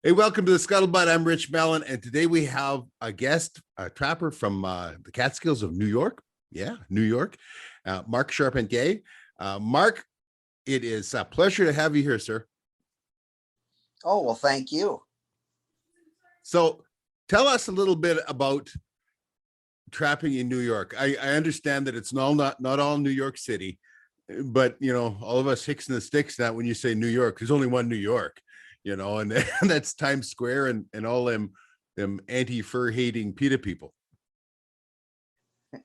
Hey, welcome to the Scuttlebutt. I'm Rich Mellon, and today we have a guest, a trapper from the Catskills of New York. Yeah, New York. Mark Charpentier. Mark, it is a pleasure to have you here, sir. Oh, well, thank you. So tell us a little bit about trapping in New York. I understand that it's not all New York City, but all of us hicks and the sticks that when you say New York, there's only one New York, and that's Times Square and all them anti-fur hating PETA people.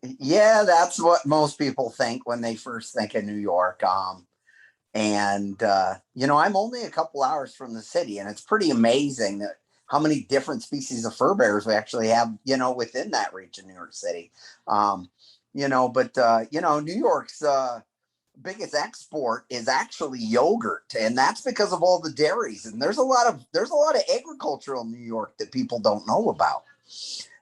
Yeah, that's what most people think when they first think of New York. I'm only a couple hours from the city, and it's pretty amazing that how many different species of fur bearers we actually have, within that region, New York City. New York's biggest export is actually yogurt, and that's because of all the dairies. And there's a lot of agriculture in New York that people don't know about.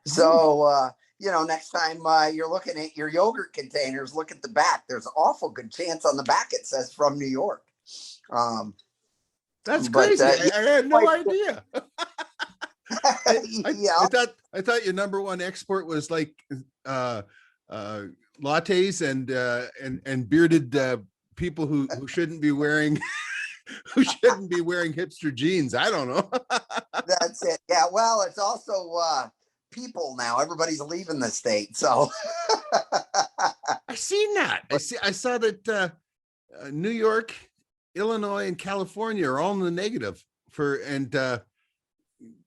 So, next time you're looking at your yogurt containers, look at the back. There's an awful good chance on the back it says from New York. That's crazy. I had no idea. I thought your number one export was like lattes and bearded people who shouldn't be wearing hipster jeans. I don't know. That's it. Yeah. Well, it's also people now. Everybody's leaving the state, so I seen that. I saw that New York, Illinois, and California are all in the negative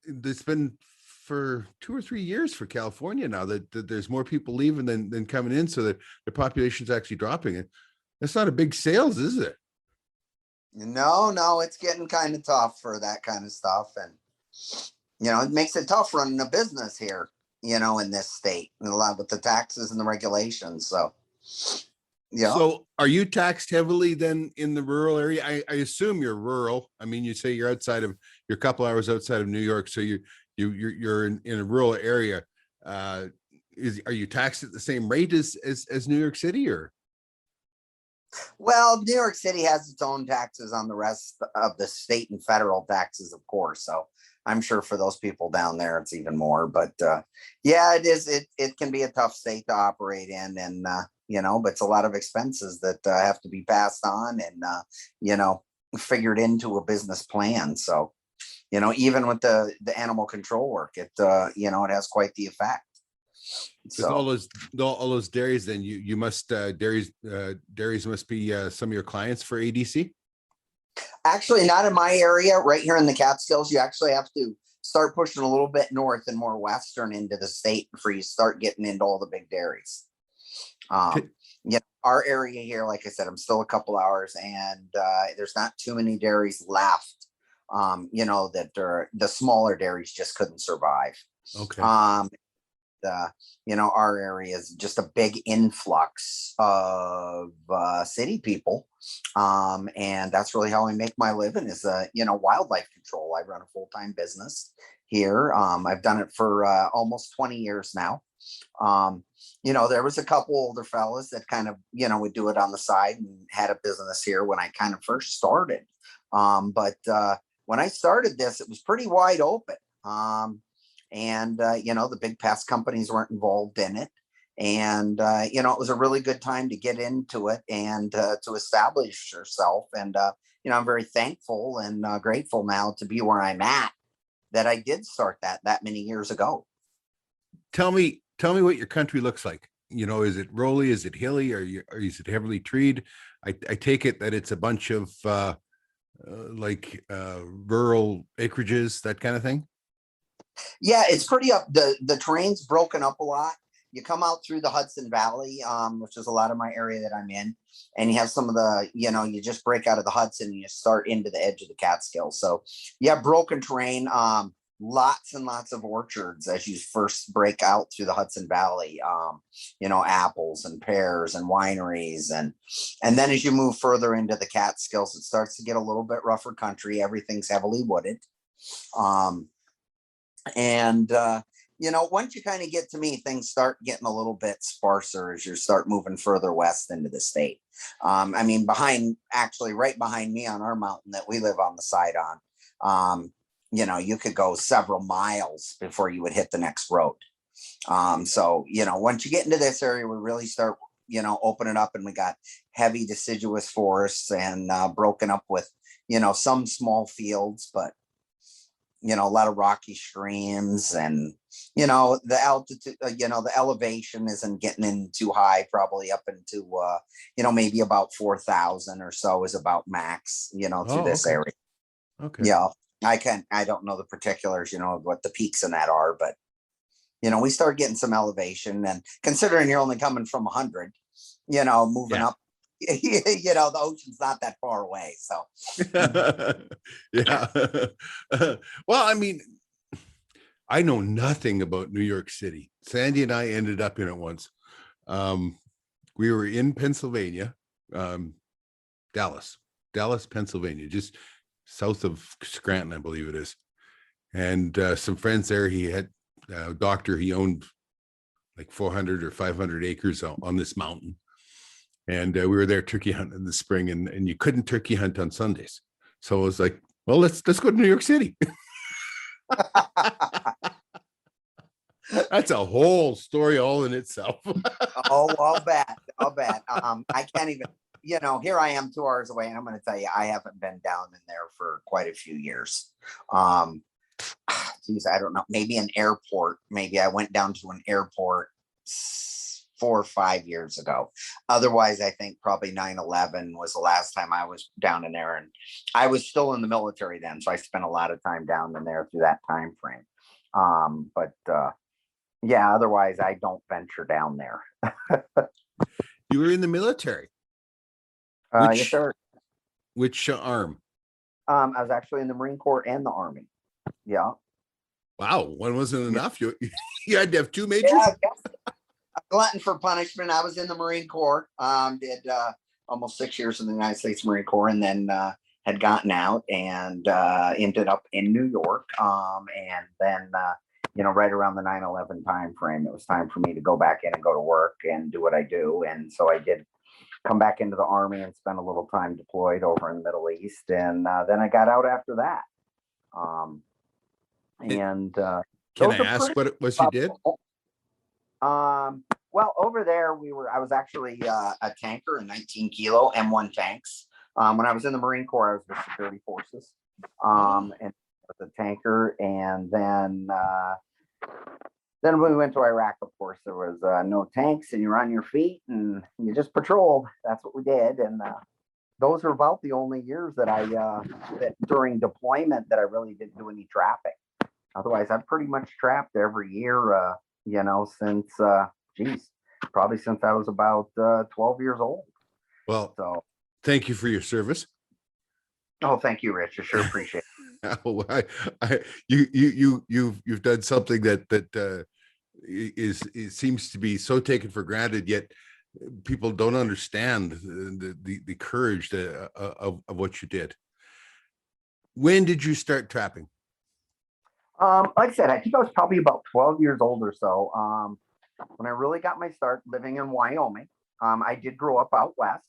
it's been for 2 or 3 years for California now that there's more people leaving than coming in, so that the population's actually dropping. It. That's not a big sales, is it? No, it's getting kind of tough for that kind of stuff, and it makes it tough running a business here, in this state, and a lot with the taxes and the regulations. So, yeah. So, are you taxed heavily then in the rural area? I assume you're rural. I mean, you say you're a couple hours outside of New York, so you're in a rural area. Are you taxed at the same rate as New York City, or? Well, New York City has its own taxes on the rest of the state and federal taxes, of course. So I'm sure for those people down there, it's even more. But yeah, it is. It can be a tough state to operate in, and but it's a lot of expenses that have to be passed on and figured into a business plan. So even with the animal control work, it it has quite the effect. So all those dairies, then you must dairies must be some of your clients for ADC. Actually, not in my area. Right here in the Catskills, you actually have to start pushing a little bit north and more western into the state before you start getting into all the big dairies. Our area here, like I said, I'm still a couple hours, and there's not too many dairies left. That the smaller dairies just couldn't survive. Okay. Our area is just a big influx of city people. And that's really how I make my living is, wildlife control. I run a full-time business here. I've done it for almost 20 years now. There was a couple older fellas that kind of, would do it on the side and had a business here when I kind of first started. But when I started this, it was pretty wide open. The big pest companies weren't involved in it. And, it was a really good time to get into it and to establish yourself. And, I'm very thankful and grateful now to be where I'm at, that I did start that many years ago. Tell me what your country looks like. Is it rolly? Is it hilly? Or is it heavily treed? I take it that it's a bunch of rural acreages, that kind of thing. Yeah, it's pretty up. The terrain's broken up a lot. You come out through the Hudson Valley, which is a lot of my area that I'm in, and you have some of the, you just break out of the Hudson and you start into the edge of the Catskills. So yeah, broken terrain, lots and lots of orchards as you first break out through the Hudson Valley, apples and pears and wineries. And then as you move further into the Catskills, it starts to get a little bit rougher country. Everything's heavily wooded. Once you kind of get to me, things start getting a little bit sparser as you start moving further west into the state. Right behind me on our mountain that we live on the side on, you could go several miles before you would hit the next road. So, once you get into this area, we really start, opening up, and we got heavy deciduous forests and broken up with, some small fields, but, a lot of rocky streams, and, the altitude, the elevation isn't getting in too high, probably up into, maybe about 4,000 or so is about max, through this okay. area. Okay. Yeah. I don't know the particulars, what the peaks in that are, but we start getting some elevation, and considering you're only coming from 100, moving Yeah. up, the ocean's not that far away. So, Yeah. Well, I mean, I know nothing about New York City. Sandy and I ended up in it once. We were in Pennsylvania, Dallas, Pennsylvania, just south of Scranton, I believe it is. And some friends there. He had a doctor. He owned like 400 or 500 acres on this mountain. And we were there turkey hunting in the spring, and you couldn't turkey hunt on Sundays. So I was like, well, let's go to New York City. That's a whole story all in itself. oh, I'll bet. I can't even, here I am 2 hours away, and I'm going to tell you, I haven't been down in there for quite a few years. Geez, I don't know, maybe an airport. Maybe I went down to an airport 4 or 5 years ago. Otherwise, I think probably 9/11 was the last time I was down in there, and I was still in the military then, so I spent a lot of time down in there through that time frame. But yeah, otherwise I don't venture down there. You were in the military. Yes, sir. Which arm? I was actually in the Marine Corps and the Army. Yeah. Wow, one wasn't enough. You had to have two majors. Yeah, I guess. A glutton for punishment. I was in the Marine Corps. Did almost 6 years in the United States Marine Corps, and then had gotten out and ended up in New York. And then right around the 9/11 time frame, it was time for me to go back in and go to work and do what I do. And so I did come back into the Army and spend a little time deployed over in the Middle East. And then I got out after that. Can I ask what it was you did? Well, over there I was actually a tanker in 19 kilo M1 tanks. When I was in the Marine Corps, I was with security forces, and was a tanker. And then when we went to Iraq, of course, there was no tanks, and you're on your feet and you just patrolled. That's what we did. And those are about the only years that that during deployment that I really didn't do any trapping. Otherwise, I've pretty much trapped every year, since, probably since I was about 12 years old. Well, so thank you for your service. Oh, thank you, Rich. I sure appreciate it. You've done something that it seems to be so taken for granted, yet people don't understand the courage of what you did. When did you start trapping? Like I said, I think I was probably about 12 years old or so. When I really got my start living in Wyoming. I did grow up out west.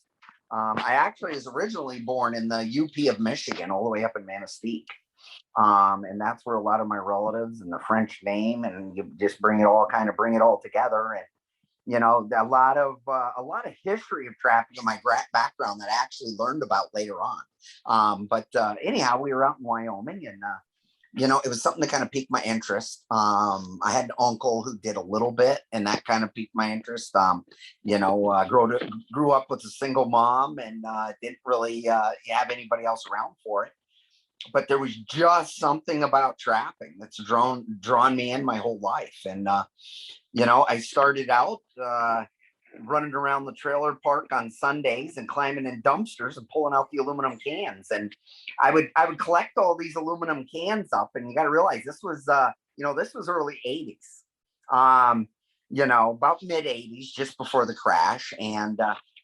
I actually was originally born in the UP of Michigan, all the way up in Manistee. And that's where a lot of my relatives and the French name, and you just bring it all together. And, a lot of history of trapping in my background that I actually learned about later on. But anyhow, we were out in Wyoming, and, it was something that kind of piqued my interest. I had an uncle who did a little bit, and that kind of piqued my interest. Grew up with a single mom, and didn't really have anybody else around for it. But there was just something about trapping that's drawn me in my whole life. And, I started out running around the trailer park on Sundays and climbing in dumpsters and pulling out the aluminum cans. And I would collect all these aluminum cans up. And you got to realize this was early 80s, about mid 80s, just before the crash. And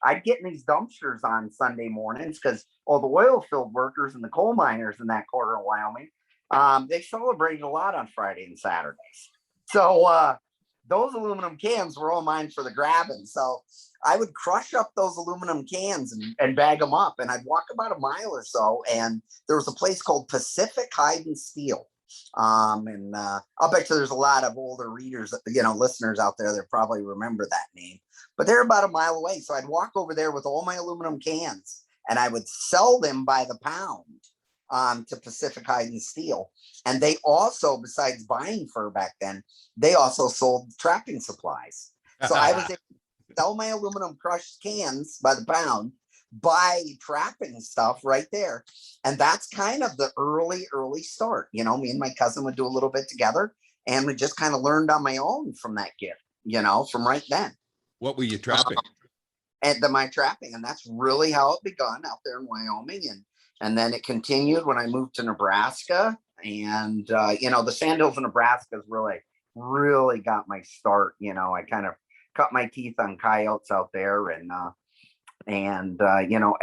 I'd get in these dumpsters on Sunday mornings because all the oil field workers and the coal miners in that corner of Wyoming, they celebrated a lot on Friday and Saturdays. So those aluminum cans were all mine for the grabbing. So I would crush up those aluminum cans and bag them up. And I'd walk about a mile or so. And there was a place called Pacific Hide and Steel And I'll bet you there's a lot of older readers, listeners out there that probably remember that name. But they're about a mile away. So I'd walk over there with all my aluminum cans and I would sell them by the pound to Pacific Hide and Steel. And they also, besides buying fur back then, they also sold trapping supplies. So I was able to sell my aluminum crushed cans by the pound, buy trapping stuff right there. And that's kind of the early start. Me and my cousin would do a little bit together and we just kind of learned on my own from that gift, from right then. What were you trapping? My trapping. And that's really how it begun out there in Wyoming. And then it continued when I moved to Nebraska. And, the Sandhills of Nebraska has really got my start. I kind of cut my teeth on coyotes out there. And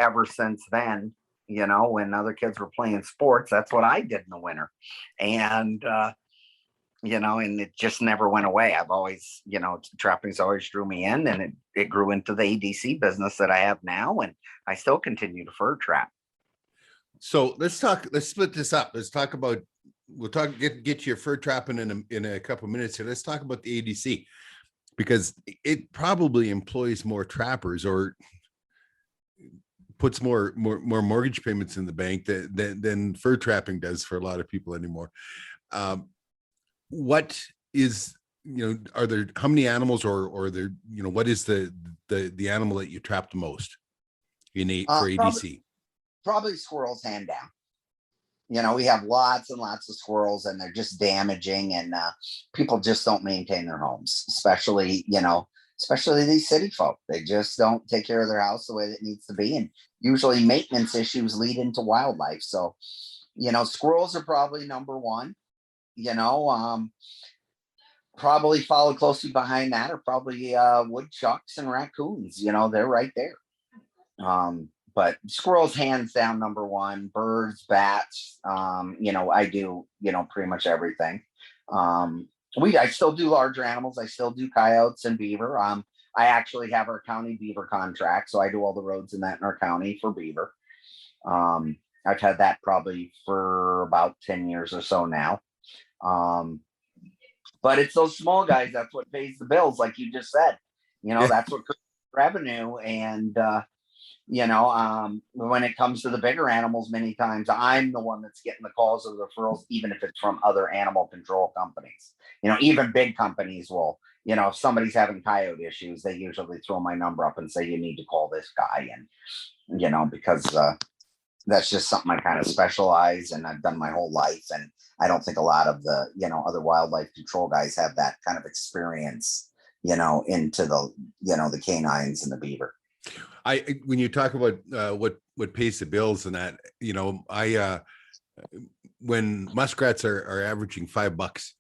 ever since then, when other kids were playing sports, that's what I did in the winter. And, and it just never went away. I've always, trapping's always drew me in, and it grew into the ADC business that I have now. And I still continue to fur trap. So let's split this up. Get your fur trapping in a couple of minutes here. Let's talk about the ADC, because it probably employs more trappers or puts more mortgage payments in the bank than fur trapping does for a lot of people anymore. What is, how many animals or there, what is the animal that you trap the most for ADC? Probably squirrels, hand down. We have lots and lots of squirrels, and they're just damaging, and people just don't maintain their homes, especially these city folk. They just don't take care of their house the way that it needs to be. And usually maintenance issues lead into wildlife. So, squirrels are probably number one, probably followed closely behind that are probably woodchucks and raccoons. They're right there. But squirrels, hands down, number one. Birds, bats, I do, pretty much everything. I still do larger animals. I still do coyotes and beaver. I actually have our county beaver contract, so I do all the roads in our county for beaver. I've had that probably for about 10 years or so now. But it's those small guys that's what pays the bills, like you just said. That's what creates revenue. And when it comes to the bigger animals, many times I'm the one that's getting the calls or the referrals, even if it's from other animal control companies. Even big companies will, if somebody's having coyote issues, they usually throw my number up and say, you need to call this guy. And, because that's just something I kind of specialize and I've done my whole life. And I don't think a lot of the, other wildlife control guys have that kind of experience, into the, the canines and the beaver. When you talk about what pays the bills and that, when muskrats are averaging $5,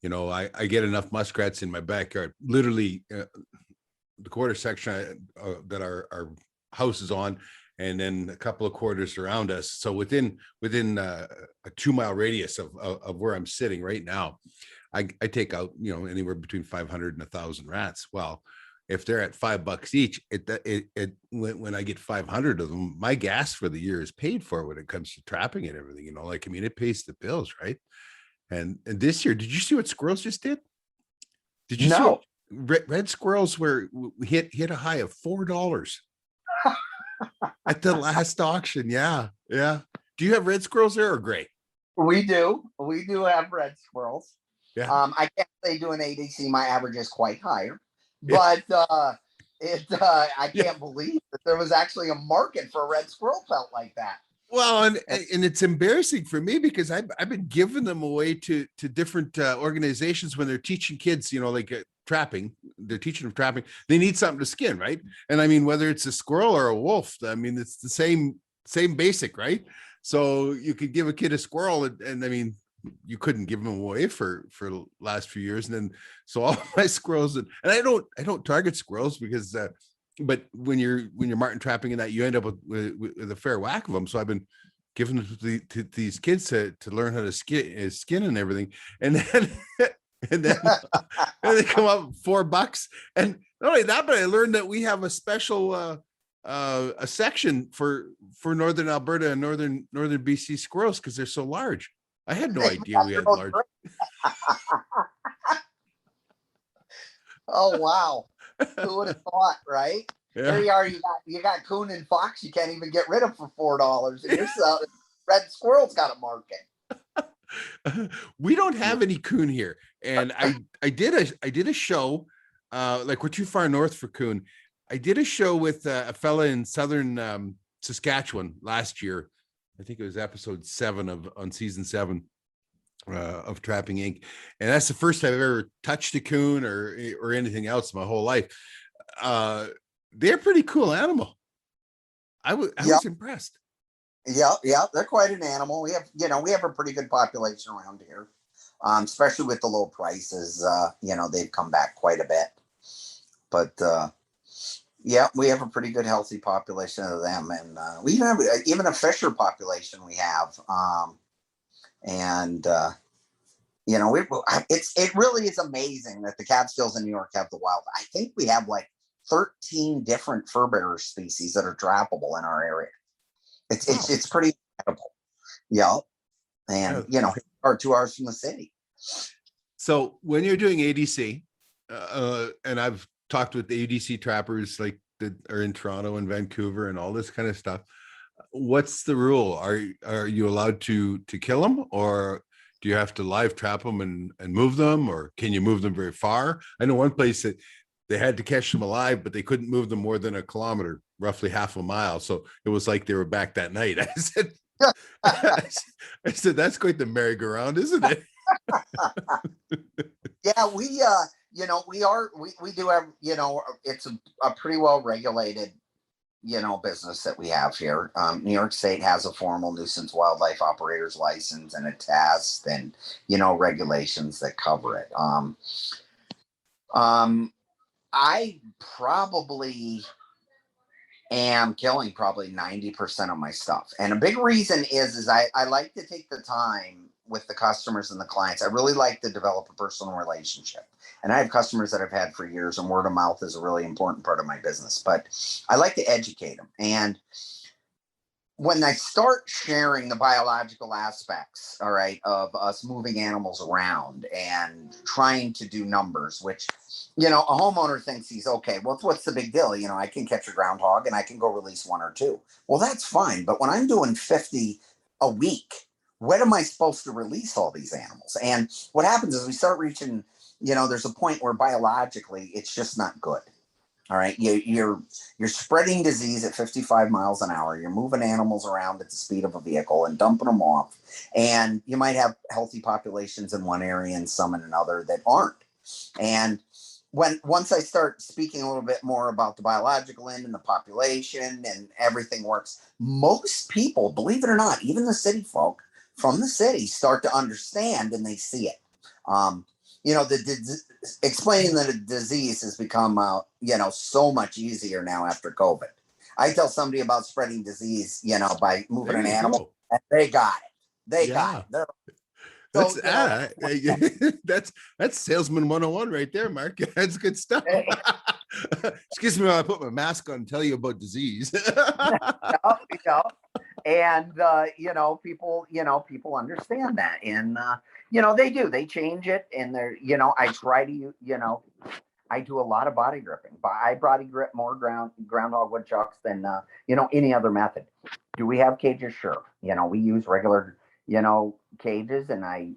I get enough muskrats in my backyard. Literally, the quarter section that our house is on, and then a couple of quarters around us. So within a 2-mile radius of where I'm sitting right now, I take out anywhere between 500 and 1,000 rats. Well, if they're at $5 each, when I get 500 of them, my gas for the year is paid for when it comes to trapping and everything. It pays the bills, right? And this year, did you see what squirrels just did? Did you see red squirrels hit a high of $4 at the last auction? Yeah. Do you have red squirrels there or gray? We do have red squirrels. Yeah. I can't say doing ADC, my average is quite higher. But I can't believe that there was actually a market for a red squirrel pelt like that. Well, and it's embarrassing for me because I've been giving them away to different organizations when they're teaching kids, trapping. They're teaching them trapping. They need something to skin, right? And I mean, whether it's a squirrel or a wolf, I mean, it's the same basic, right? So you could give a kid a squirrel, and I mean, you couldn't give them away for the last few years. And then, so all my squirrels, and I don't target squirrels because, but when you're marten trapping and that, you end up with a fair whack of them. So I've been giving them to these kids to learn how to skin and everything. And then, and they come up $4. And not only that, but I learned that we have a special, a section for Northern Alberta and Northern BC squirrels, because they're so large. I had no They idea got we their had own large. drink. Oh wow. Who would have thought, right? Here Yeah. you are, you got coon and fox you can't even get rid of for $4, and you're selling red squirrel's got a market. We don't have any coon here, and I did a show, like we're too far north for coon. I did a show with a fella in southern Saskatchewan last year. I think it was episode 7 on season 7 of Trapping Inc. And that's the first time I've ever touched a coon or anything else my whole life. They're a pretty cool animal. I was impressed. Yeah, they're quite an animal. We have a pretty good population around here, especially with the low prices. They've come back quite a bit, but yeah, we have a pretty good healthy population of them, and we even have even a fisher population. We have, and it really is amazing that the Catskills in New York have the wild. I think we have like 13 different fur bearer species that are trappable in our area. It's pretty incredible. Yeah. And or 2 hours from the city. So when you're doing ADC, and I've talked with ADC trappers like that are in Toronto and Vancouver and all this kind of stuff, what's the rule? Are you allowed to kill them, or do you have to live trap them and move them, or can you move them very far? I know one place that they had to catch them alive, but they couldn't move them more than a kilometer, roughly half a mile. So it was like they were back that night. I said, that's quite the merry-go-round, isn't it? Yeah, we do have, it's a pretty well regulated, business that we have here. New York State has a formal nuisance wildlife operators license and a test and, regulations that cover it. I probably am killing probably 90% of my stuff. And a big reason is I like to take the time with the customers and the clients. I really like to develop a personal relationship. And I have customers that I've had for years, and word of mouth is a really important part of my business. But I like to educate them. And when I start sharing the biological aspects, all right, of us moving animals around and trying to do numbers, which, a homeowner thinks he's okay. Well, what's the big deal? I can catch a groundhog and I can go release 1 or 2. Well, that's fine. But when I'm doing 50 a week, when am I supposed to release all these animals? And what happens is we start reaching, there's a point where biologically it's just not good. All right, you're spreading disease at 55 miles an hour. You're moving animals around at the speed of a vehicle and dumping them off. And you might have healthy populations in one area and some in another that aren't. And once I start speaking a little bit more about the biological end and the population and everything works, most people, believe it or not, even the city folk from the city start to understand and they see it. Explaining the disease has become, so much easier now after COVID. I tell somebody about spreading disease, by moving an animal, and they got it. They got it. That's salesman 101 right there, Mark. That's good stuff. Excuse me while I put my mask on and tell you about disease. And people understand that, and they change it, and I try to, I do a lot of body gripping, but I body grip more groundhog woodchucks than any other method. Do we have cages? Sure. We use regular cages, and I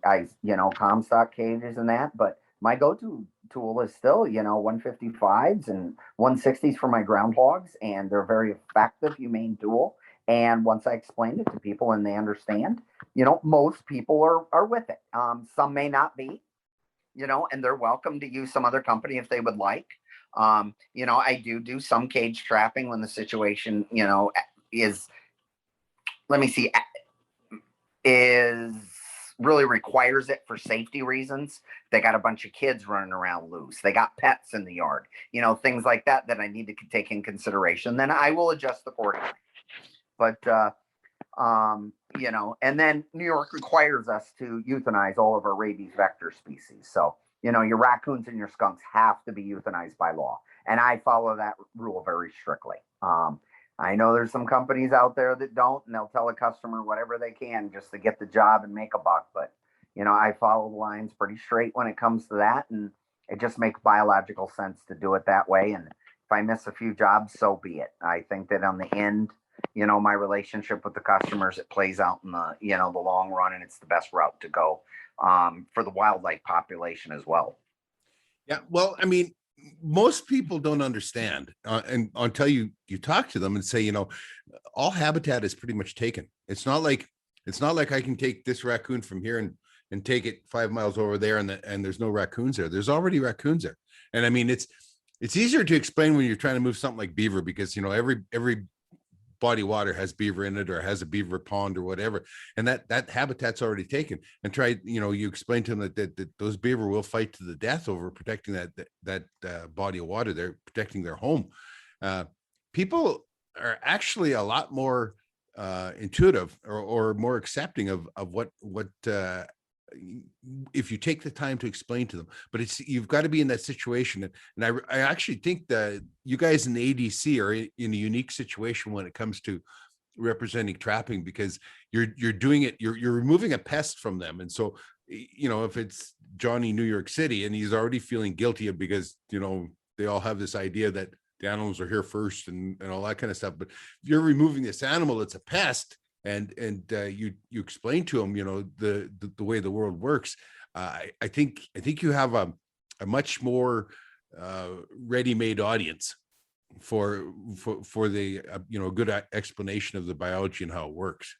Comstock cages and that, but my go-to tool is still 155s and 160s for my groundhogs, and they're a very effective, humane tool. And once I explained it to people and they understand, most people are with it. Some may not be, and they're welcome to use some other company if they would like. I do some cage trapping when the situation, is, let me see, is really requires it for safety reasons. They got a bunch of kids running around loose. They got pets in the yard, things like that I need to take in consideration. Then I will adjust accordingly. But, and then New York requires us to euthanize all of our rabies vector species. So, your raccoons and your skunks have to be euthanized by law. And I follow that rule very strictly. I know there's some companies out there that don't, and they'll tell a customer whatever they can just to get the job and make a buck. But, I follow the lines pretty straight when it comes to that. And it just makes biological sense to do it that way. And if I miss a few jobs, so be it. I think that on the end, my relationship with the customers, it plays out in the long run, and it's the best route to go for the wildlife population as well. Yeah. Well, I mean, most people don't understand, and until you talk to them and say, all habitat is pretty much taken. It's not like I can take this raccoon from here and take it 5 miles over there, and there's no raccoons there. There's already raccoons there. And I mean, it's easier to explain when you're trying to move something like beaver, because every body of water has beaver in it, or has a beaver pond or whatever, and that habitat's already taken. And try, you explain to them that those beaver will fight to the death over protecting that body of water. They're protecting their home. People are actually a lot more intuitive or more accepting of what if you take the time to explain to them. But you've got to be in that situation. And I actually think that you guys in the ADC are in a unique situation when it comes to representing trapping, because you're doing it, you're removing a pest from them. And so, if it's Johnny New York City and he's already feeling guilty because, they all have this idea that the animals are here first and all that kind of stuff. But if you're removing this animal, it's a pest, and you explain to them, the way the world works. I think you have a much more ready-made audience for the good explanation of the biology and how it works.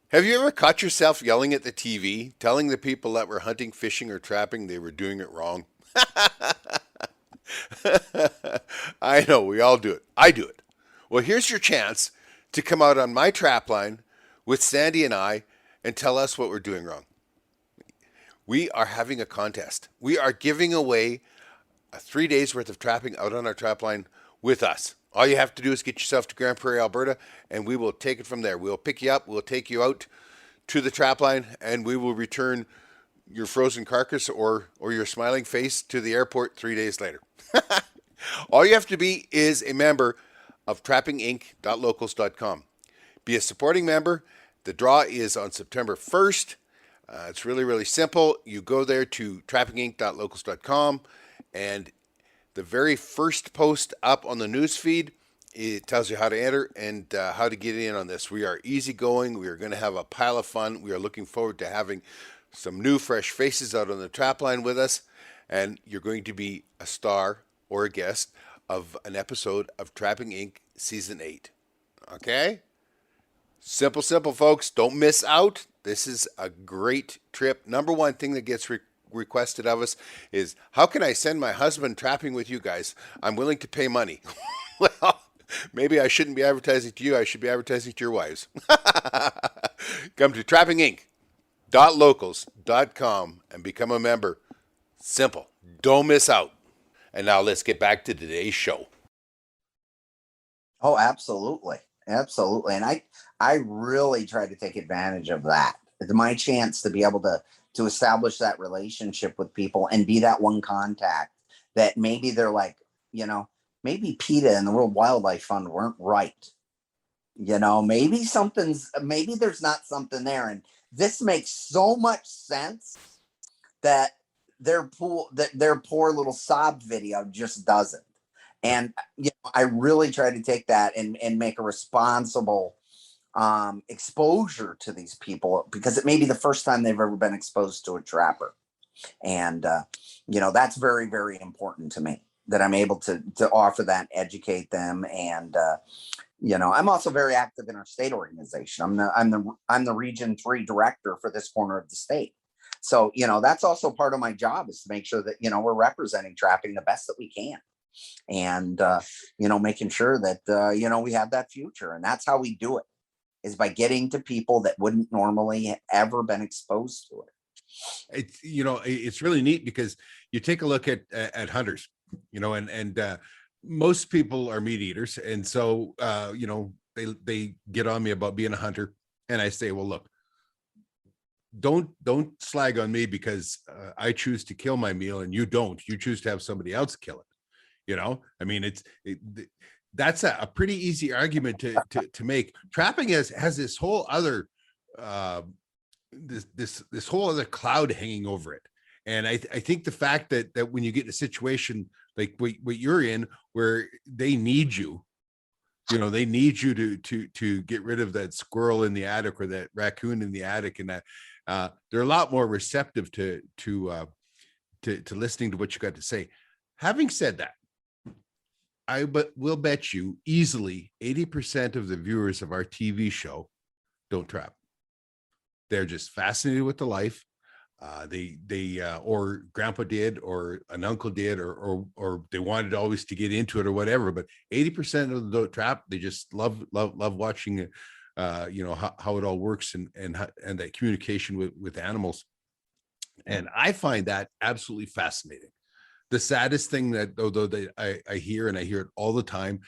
Have you ever caught yourself yelling at the TV, telling the people that were hunting, fishing, or trapping they were doing it wrong? I know, we all do it. I do it. Well, here's your chance to come out on my trap line with Sandy and I and tell us what we're doing wrong. We are having a contest. We are giving away 3 days worth of trapping out on our trap line with us. All you have to do is get yourself to Grand Prairie, Alberta, and we will take it from there. We'll pick you up, we'll take you out to the trap line, and we will return your frozen carcass or your smiling face to the airport 3 days later. All you have to be is a member of trappinginc.locals.com. Be a supporting member. The draw is on September 1st. It's really, really simple. You go there to trappinginc.locals.com, and the very first post up on the news feed, it tells you how to enter and how to get in on this. We are easygoing. We are going to have a pile of fun. We are looking forward to having some new, fresh faces out on the trap line with us, and you're going to be a star or a guest of an episode of Trapping Inc. Season 8. Okay? Simple, folks. Don't miss out. This is a great trip. Number one thing that gets requested of us is, how can I send my husband trapping with you guys? I'm willing to pay money. Well, maybe I shouldn't be advertising to you. I should be advertising to your wives. Come to trappinginc.locals.com and become a member. Simple. Don't miss out. And now let's get back to today's show. Oh, absolutely. Absolutely. And I really try to take advantage of that. It's my chance to be able to establish that relationship with people and be that one contact that maybe they're like, maybe PETA and the World Wildlife Fund weren't right. Maybe there's not something there. And this makes so much sense that their poor little sob video just doesn't. And I really try to take that and make a responsible exposure to these people, because it may be the first time they've ever been exposed to a trapper. And that's very, very important to me, that I'm able to offer that, educate them. And I'm also very active in our state organization. I'm the Region 3 director for this corner of the state. So, that's also part of my job, is to make sure that, we're representing trapping the best that we can. And, making sure that, we have that future. And that's how we do it, is by getting to people that wouldn't normally ever been exposed to it. It's really neat, because you take a look at hunters, and most people are meat eaters. And so, they get on me about being a hunter. And I say, well, look, don't slag on me because I choose to kill my meal and you don't. You choose to have somebody else kill it. I mean, that's a pretty easy argument to make. Trapping has this whole other this whole other cloud hanging over it. And I think the fact that when you get in a situation like what you're in, where they need you, they need you to get rid of that squirrel in the attic or that raccoon in the attic, and that they're a lot more receptive to listening to what you got to say. Having said that, will bet you easily 80% of the viewers of our TV show don't trap. They're just fascinated with the life. They or grandpa did, or an uncle did, or they wanted always to get into it or whatever. But 80% of them don't trap. They just love watching it, how it all works and that communication with animals. And I find that absolutely fascinating. The saddest thing that I hear, and I hear it all the time,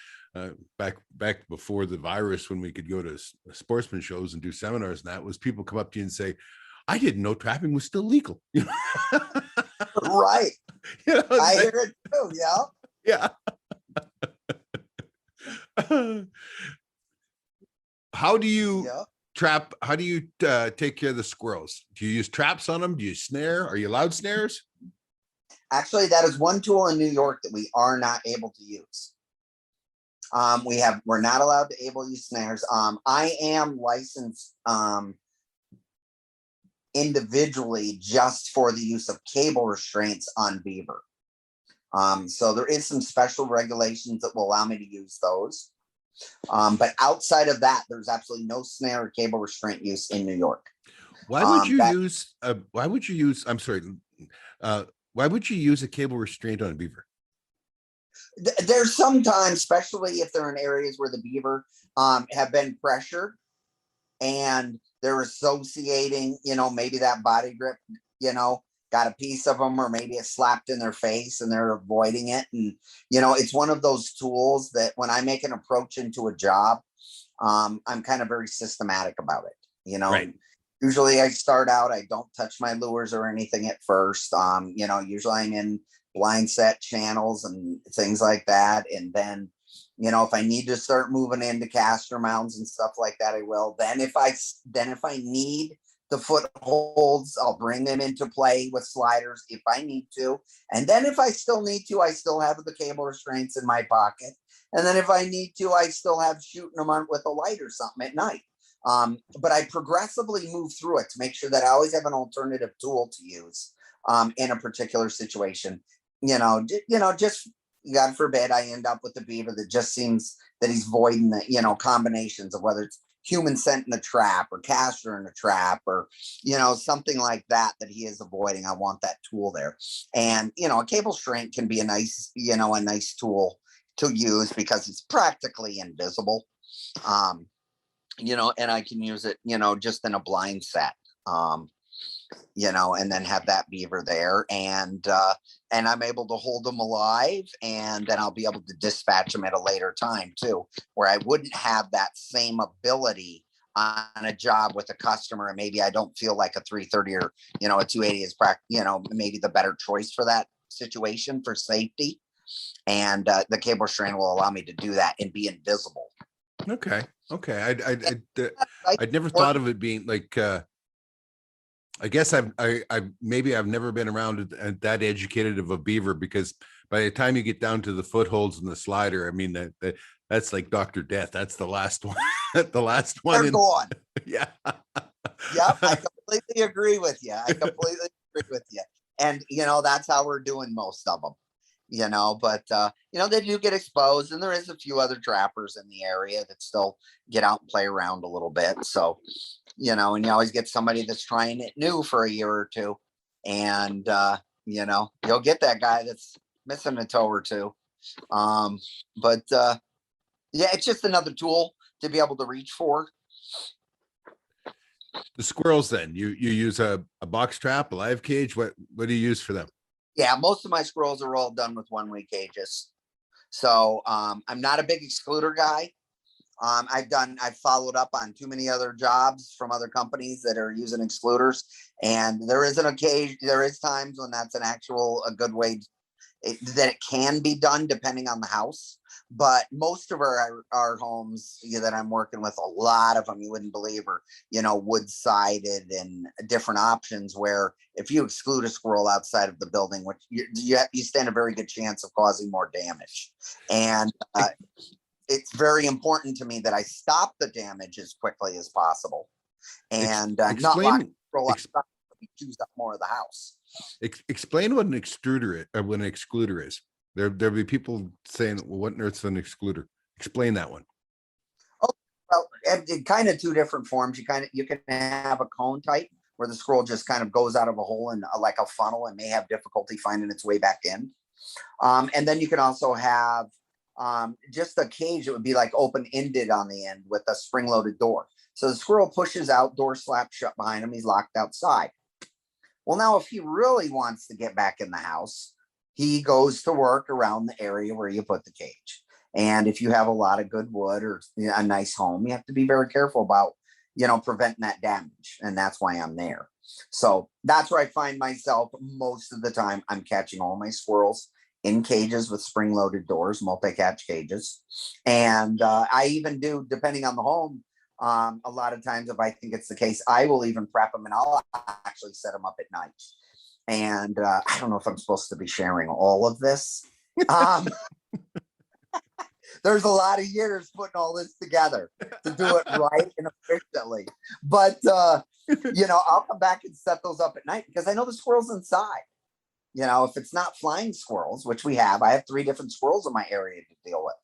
back before the virus, when we could go to sportsman shows and do seminars, and that was people come up to you and say, I didn't know trapping was still legal. Right. I hear it too. Yeah. Yeah. How do you trap? How do you take care of the squirrels? Do you use traps on them? Do you snare? Are you allowed snares? Actually, that is one tool in New York that we are not able to use. We're not allowed to use snares. I am licensed individually just for the use of cable restraints on beaver. So there is some special regulations that will allow me to use those. But outside of that, there's absolutely no snare or cable restraint use in New York. Why would you use? Why would you use? I'm sorry. Why would you use a cable restraint on a beaver? There's sometimes, especially if they're in areas where the beaver have been pressured and they're associating, maybe that body grip, got a piece of them, or maybe it slapped in their face and they're avoiding it. And, it's one of those tools that when I make an approach into a job, I'm kind of very systematic about it, Right. Usually I start out, I don't touch my lures or anything at first. Usually I'm in blind set channels and things like that. And then, if I need to start moving into caster mounds and stuff like that, I will. Then if I need the footholds, I'll bring them into play with sliders if I need to. And then if I still need to, I still have the cable restraints in my pocket. And then if I need to, I still have shooting them on with a light or something at night. But I progressively move through it to make sure that I always have an alternative tool to use in a particular situation. Just God forbid I end up with a beaver that just seems that he's voiding the, combinations of whether it's human scent in the trap or caster in the trap or, something like that he is avoiding. I want that tool there. And, a cable restraint can be a nice tool to use because it's practically invisible. And I can use it, just in a blind set, and then have that beaver there and I'm able to hold them alive, and then I'll be able to dispatch them at a later time too, where I wouldn't have that same ability on a job with a customer. And maybe I don't feel like a 330 or, a 280 is maybe the better choice for that situation for safety. And the cable restraint will allow me to do that and be invisible. Okay. I'd never thought of it being like, I guess I've never been around that educated of a beaver, because by the time you get down to the footholds and the slider, I mean, that's like Dr. Death. That's the last one. The last one. They're gone. Yeah. Yep. I completely agree with you. And, that's how we're doing most of them. But they do get exposed, and there is a few other trappers in the area that still get out and play around a little bit. So, and you always get somebody that's trying it new for a year or two, and, you'll get that guy that's missing a toe or two. It's just another tool to be able to reach for. The squirrels, then you use a box trap, a live cage. What do you use for them? Yeah, most of my squirrels are all done with one-way cages. So I'm not a big excluder guy. I've followed up on too many other jobs from other companies that are using excluders, and there is times when that's a good way that it can be done depending on the house. But most of our homes that I'm working with, a lot of them, you wouldn't believe, are, wood sided and different options where if you exclude a squirrel outside of the building, which you stand a very good chance of causing more damage. And it's very important to me that I stop the damage as quickly as possible and not lock the squirrel outside, choose up more of the house. Explain what an extruder is, or what an excluder is. There'll be people saying, well, what on earth's an excluder? Explain that one. Oh, well, it kind of two different forms. You can have a cone type where the squirrel just kind of goes out of a hole in like a funnel and may have difficulty finding its way back in. And then you can also have just a cage that would be like open-ended on the end with a spring-loaded door. So the squirrel pushes out, door slaps shut behind him. He's locked outside. Well, now if he really wants to get back in the house, he goes to work around the area where you put the cage. And if you have a lot of good wood or a nice home, you have to be very careful about, preventing that damage. And that's why I'm there. So that's where I find myself most of the time. I'm catching all my squirrels in cages with spring-loaded doors, multi-catch cages. And I even do, depending on the home, a lot of times, if I think it's the case, I will even prep them and I'll actually set them up at night. And I don't know if I'm supposed to be sharing all of this. There's a lot of years putting all this together to do it right and efficiently. But, I'll come back and set those up at night because I know the squirrel's inside. If it's not flying squirrels, which I have 3 different squirrels in my area to deal with: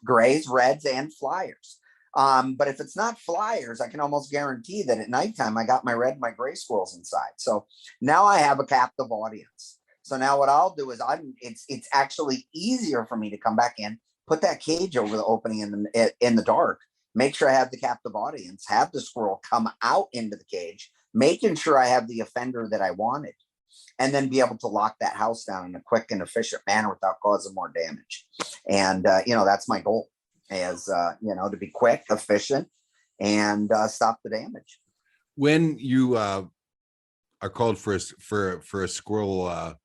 grays, reds, and flyers. But if it's not flyers, I can almost guarantee that at nighttime I got my red, my gray squirrels inside. So now I have a captive audience. So now what I'll do is it's actually easier for me to come back in, put that cage over the opening in the dark, make sure I have the captive audience, have the squirrel come out into the cage, making sure I have the offender that I wanted, and then be able to lock that house down in a quick and efficient manner without causing more damage. And that's my goal. As to be quick, efficient, and stop the damage. When you are called for a squirrel, a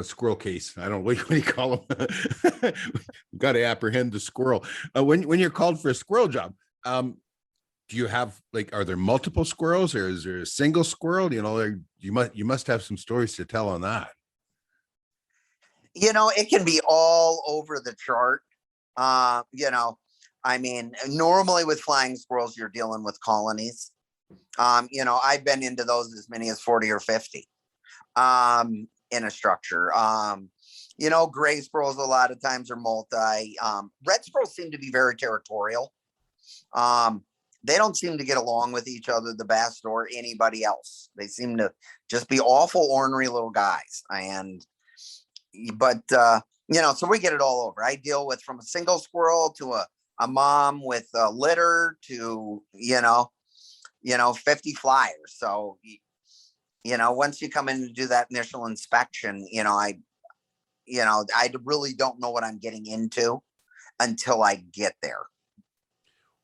squirrel case, I don't know what do you call them. Got to apprehend the squirrel. When you're called for a squirrel job, do you have are there multiple squirrels or is there a single squirrel? You must have some stories to tell on that. It can be all over the chart. Normally with flying squirrels, you're dealing with colonies. I've been into those as many as 40 or 50 in a structure. Gray squirrels a lot of times are multi. Red squirrels seem to be very territorial. They don't seem to get along with each other the best or anybody else. They seem to just be awful ornery little guys. So we get it all over. I deal with from a single squirrel to a mom with a litter to, 50 flyers. So, once you come in to do that initial inspection, I really don't know what I'm getting into until I get there.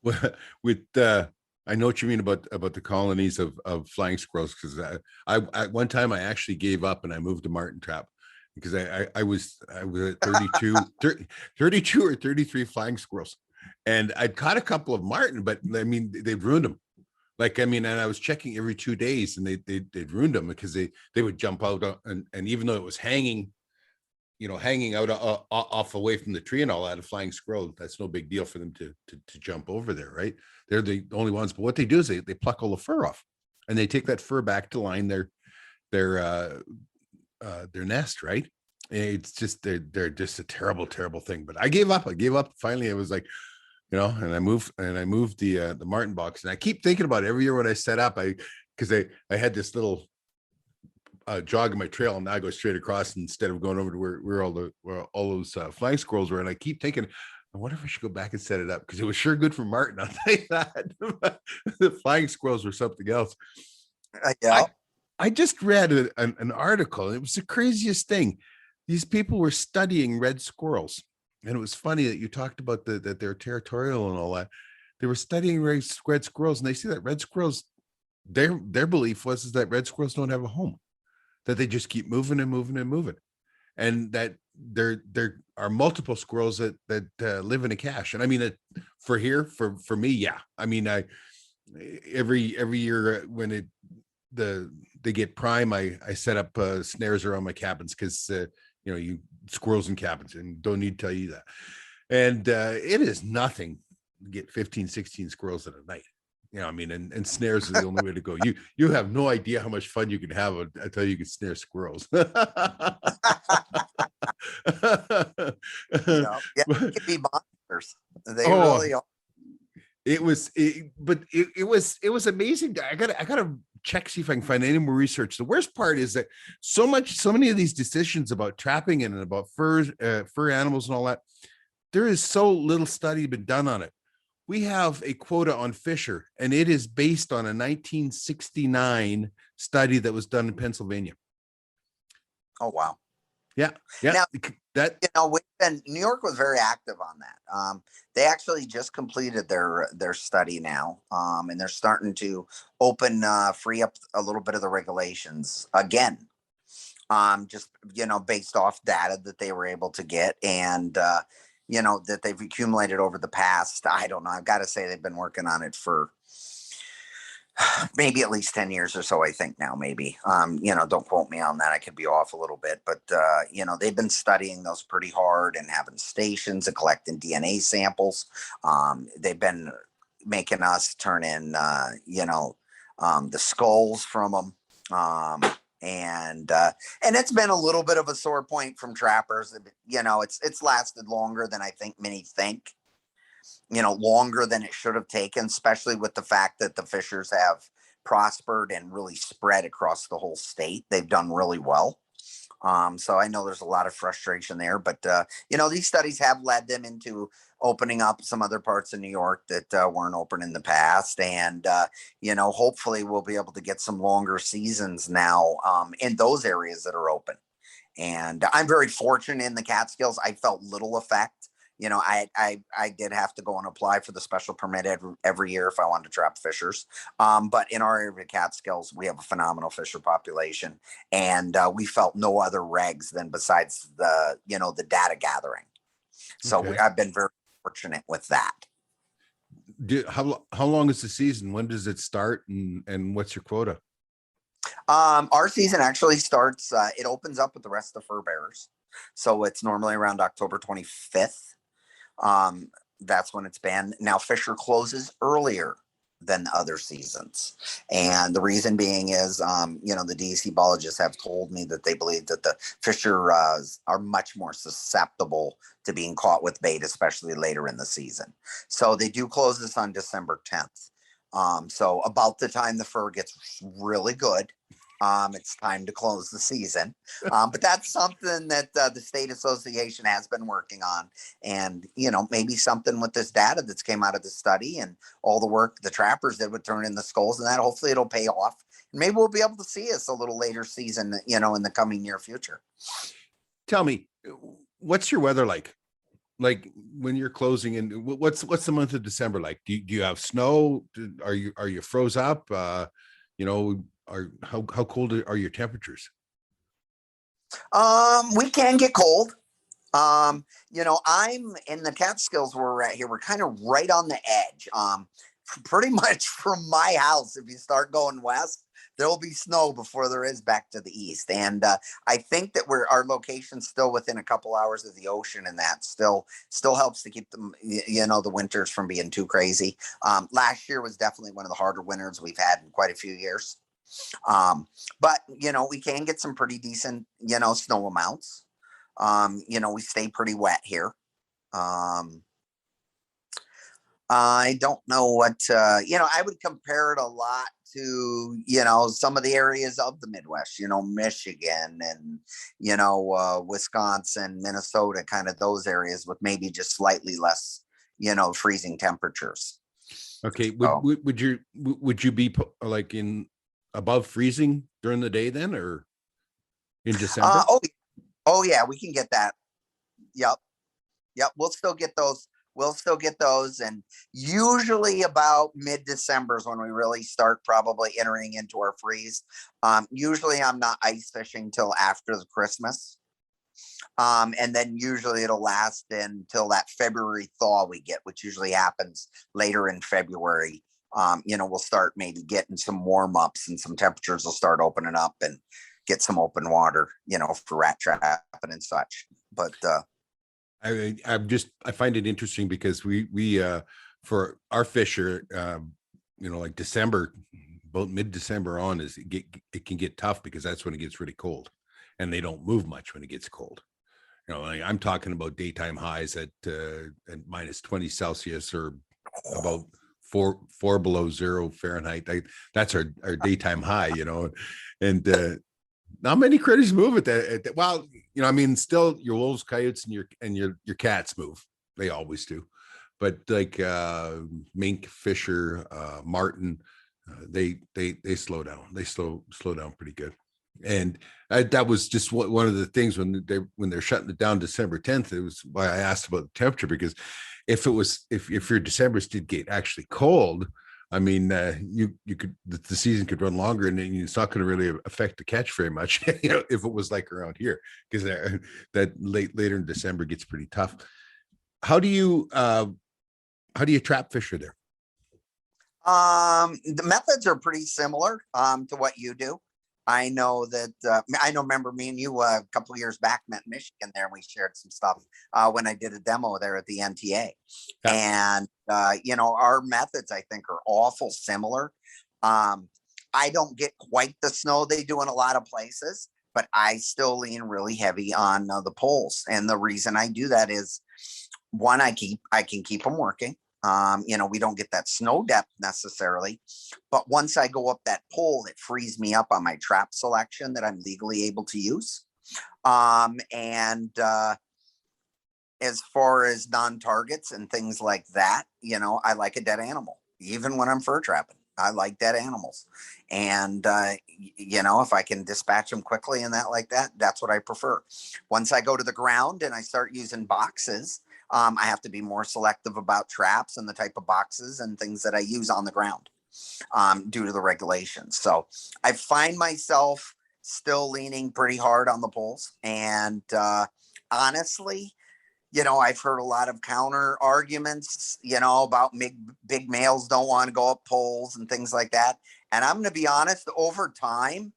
Well, I know what you mean about the colonies of flying squirrels, because I one time I actually gave up and I moved to Martin Trap. Because I was at 32 or 33 flying squirrels, and I'd caught a couple of marten, but they'd ruined them. And I was checking every 2 days, and they'd ruined them because they would jump out, and even though it was hanging out off away from the tree and all that, a flying squirrel, that's no big deal for them to jump over there, right? They're the only ones. But what they do is they pluck all the fur off, and they take that fur back to line their nest, right? It's just they're just a terrible thing. But I gave up. Finally, I was like, and I moved the marten box, and I keep thinking about it every year when I set up, because I had this little jog in my trail, and now I go straight across instead of going over to where all those flying squirrels were. And I keep thinking, I wonder if I should go back and set it up, because it was sure good for marten. I'll tell you that. The flying squirrels were something else. Yeah. I just read an article. It was the craziest thing. These people were studying red squirrels, and it was funny that you talked about that they're territorial and all that. They were studying red squirrels, and they see that red squirrels, their belief was that red squirrels don't have a home, that they just keep moving and moving and moving, and that there are multiple squirrels that live in a cache. And I mean, for me, yeah. I mean, every year when they get prime, I set up snares around my cabins because you squirrels in cabins, and don't need to tell you that. And it is nothing to get 15, 16 squirrels in a night. I mean, and snares are the only way to go. You have no idea how much fun you can have until you can snare squirrels. Yeah, it can be monsters. They really are. It was amazing. I gotta check, see if I can find any more research. The worst part is that so many of these decisions about trapping and about fur animals and all that, there is so little study been done on it. We have a quota on Fisher, and it is based on a 1969 study that was done in Pennsylvania. Oh, wow. Yeah. Now, New York was very active on that. They actually just completed their study now, and they're starting to free up a little bit of the regulations again. Just based off data that they were able to get, and that they've accumulated over the past, I don't know, I've got to say they've been working on it for maybe at least 10 years or so, I think now, maybe. Don't quote me on that. I could be off a little bit, but they've been studying those pretty hard and having stations and collecting DNA samples. They've been making us turn in, the skulls from them. And it's been a little bit of a sore point from trappers. It's lasted longer than I think many think, longer than it should have taken, especially with the fact that the fishers have prospered and really spread across the whole state. They've done really well. So I know there's a lot of frustration there, but these studies have led them into opening up some other parts of New York that weren't open in the past. And, hopefully we'll be able to get some longer seasons now in those areas that are open. And I'm very fortunate in the Catskills. I felt little effect. I did have to go and apply for the special permit every year if I wanted to trap fishers. But in our area of Catskills, we have a phenomenal fisher population, and we felt no other regs than besides the data gathering. So Okay. I've been very fortunate with that. How long is the season? When does it start, and what's your quota? Our season actually starts, it opens up with the rest of the fur bearers. So it's normally around October 25th. That's when it's been. Now Fisher closes earlier than other seasons, and the reason being is the DEC biologists have told me that they believe that the Fisher are much more susceptible to being caught with bait, especially later in the season. So they do close this on December 10th. So about the time the fur gets really good, it's time to close the season. But that's something that the state association has been working on. And, maybe something with this data that's came out of the study and all the work the trappers did with turning in the skulls and that, hopefully it'll pay off. And maybe we'll be able to see us a little later season, in the coming near future. Tell me, what's your weather like? Like when you're closing in, what's the month of December like? Do you have snow? Are you froze up? How cold are your temperatures? We can get cold. I'm in the Catskills where we're at here. We're kind of right on the edge. Pretty much from my house, if you start going west, there'll be snow before there is back to the east. And I think that our location's still within a couple hours of the ocean, and that still helps to keep them, the winters from being too crazy. Last year was definitely one of the harder winters we've had in quite a few years. But we can get some pretty decent, snow amounts. We stay pretty wet here. I don't know what, I would compare it a lot to, some of the areas of the Midwest, Michigan and, Wisconsin, Minnesota, kind of those areas with maybe just slightly less, freezing temperatures. Okay. Would you be like in above freezing during the day then, or in December? Oh yeah, we can get that. Yep. We'll still get those. And usually about mid-December is when we really start probably entering into our freeze. Usually I'm not ice fishing till after the Christmas. And then usually it'll last until that February thaw we get, which usually happens later in February. We'll start maybe getting some warm ups and some temperatures will start opening up and get some open water, for rat trapping and such. But I find it interesting because we for our fisher, like December, about mid-December on it can get tough because that's when it gets really cold, and they don't move much when it gets cold. Like I'm talking about daytime highs at minus 20 Celsius or about four below zero Fahrenheit. That's our daytime high, and not many critters move at that. Well, still your wolves, coyotes, and your cats move. They always do. But like mink, fisher, martin, they slow down. They slow down pretty good. And that was just one of the things when they're shutting it down December 10th. It was why I asked about the temperature, because if your Decembers did get actually cold, you could, the season could run longer, and it's not going to really affect the catch very much, if it was like around here, because that later in December gets pretty tough. How do you trap fisher there? The methods are pretty similar to what you do. I know that remember me and you a couple of years back met in Michigan there, and we shared some stuff when I did a demo there at the NTA. Yeah. And our methods I think are awful similar. I don't get quite the snow they do in a lot of places, but I still lean really heavy on the poles. And the reason I do that is, one, I can keep them working. We don't get that snow depth necessarily, but once I go up that pole, it frees me up on my trap selection that I'm legally able to use. As far as non-targets and things like that, I like a dead animal, even when I'm fur trapping. I like dead animals. And, if I can dispatch them quickly and that like that, that's what I prefer. Once I go to the ground and I start using boxes, I have to be more selective about traps and the type of boxes and things that I use on the ground due to the regulations. So I find myself still leaning pretty hard on the poles. And honestly, I've heard a lot of counter arguments, about big males don't want to go up poles and things like that. And I'm going to be honest, over time,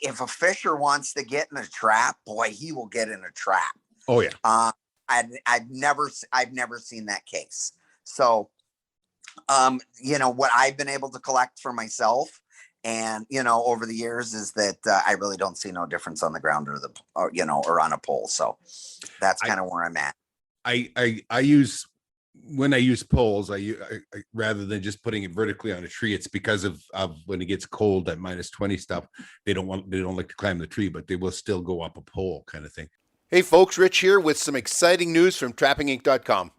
if a fisher wants to get in a trap, boy, he will get in a trap. Oh yeah. I've never seen that case. So, what I've been able to collect for myself and, over the years is that I really don't see no difference on the ground or on a pole. So that's kind of where I'm at. I use, when I use poles, I rather than just putting it vertically on a tree, it's because of when it gets cold at minus 20 stuff, they don't like to climb the tree, but they will still go up a pole kind of thing. Hey folks, Rich here with some exciting news from trappinginc.com.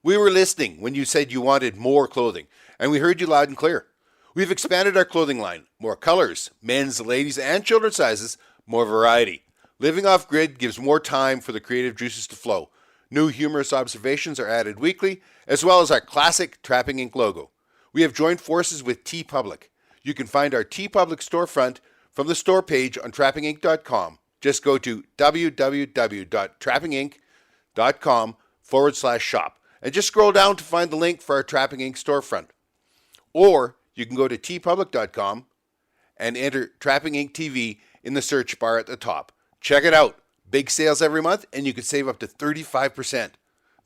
We were listening when you said you wanted more clothing, and we heard you loud and clear. We've expanded our clothing line, more colors, men's, ladies, and children's sizes, more variety. Living off grid gives more time for the creative juices to flow. New humorous observations are added weekly, as well as our classic Trapping Inc. logo. We have joined forces with TeePublic. You can find our TeePublic storefront from the store page on trappinginc.com. Just go to www.trappinginc.com/shop and just scroll down to find the link for our Trapping Inc. storefront. Or you can go to tpublic.com and enter Trapping Inc. TV in the search bar at the top. Check it out. Big sales every month, and you can save up to 35%.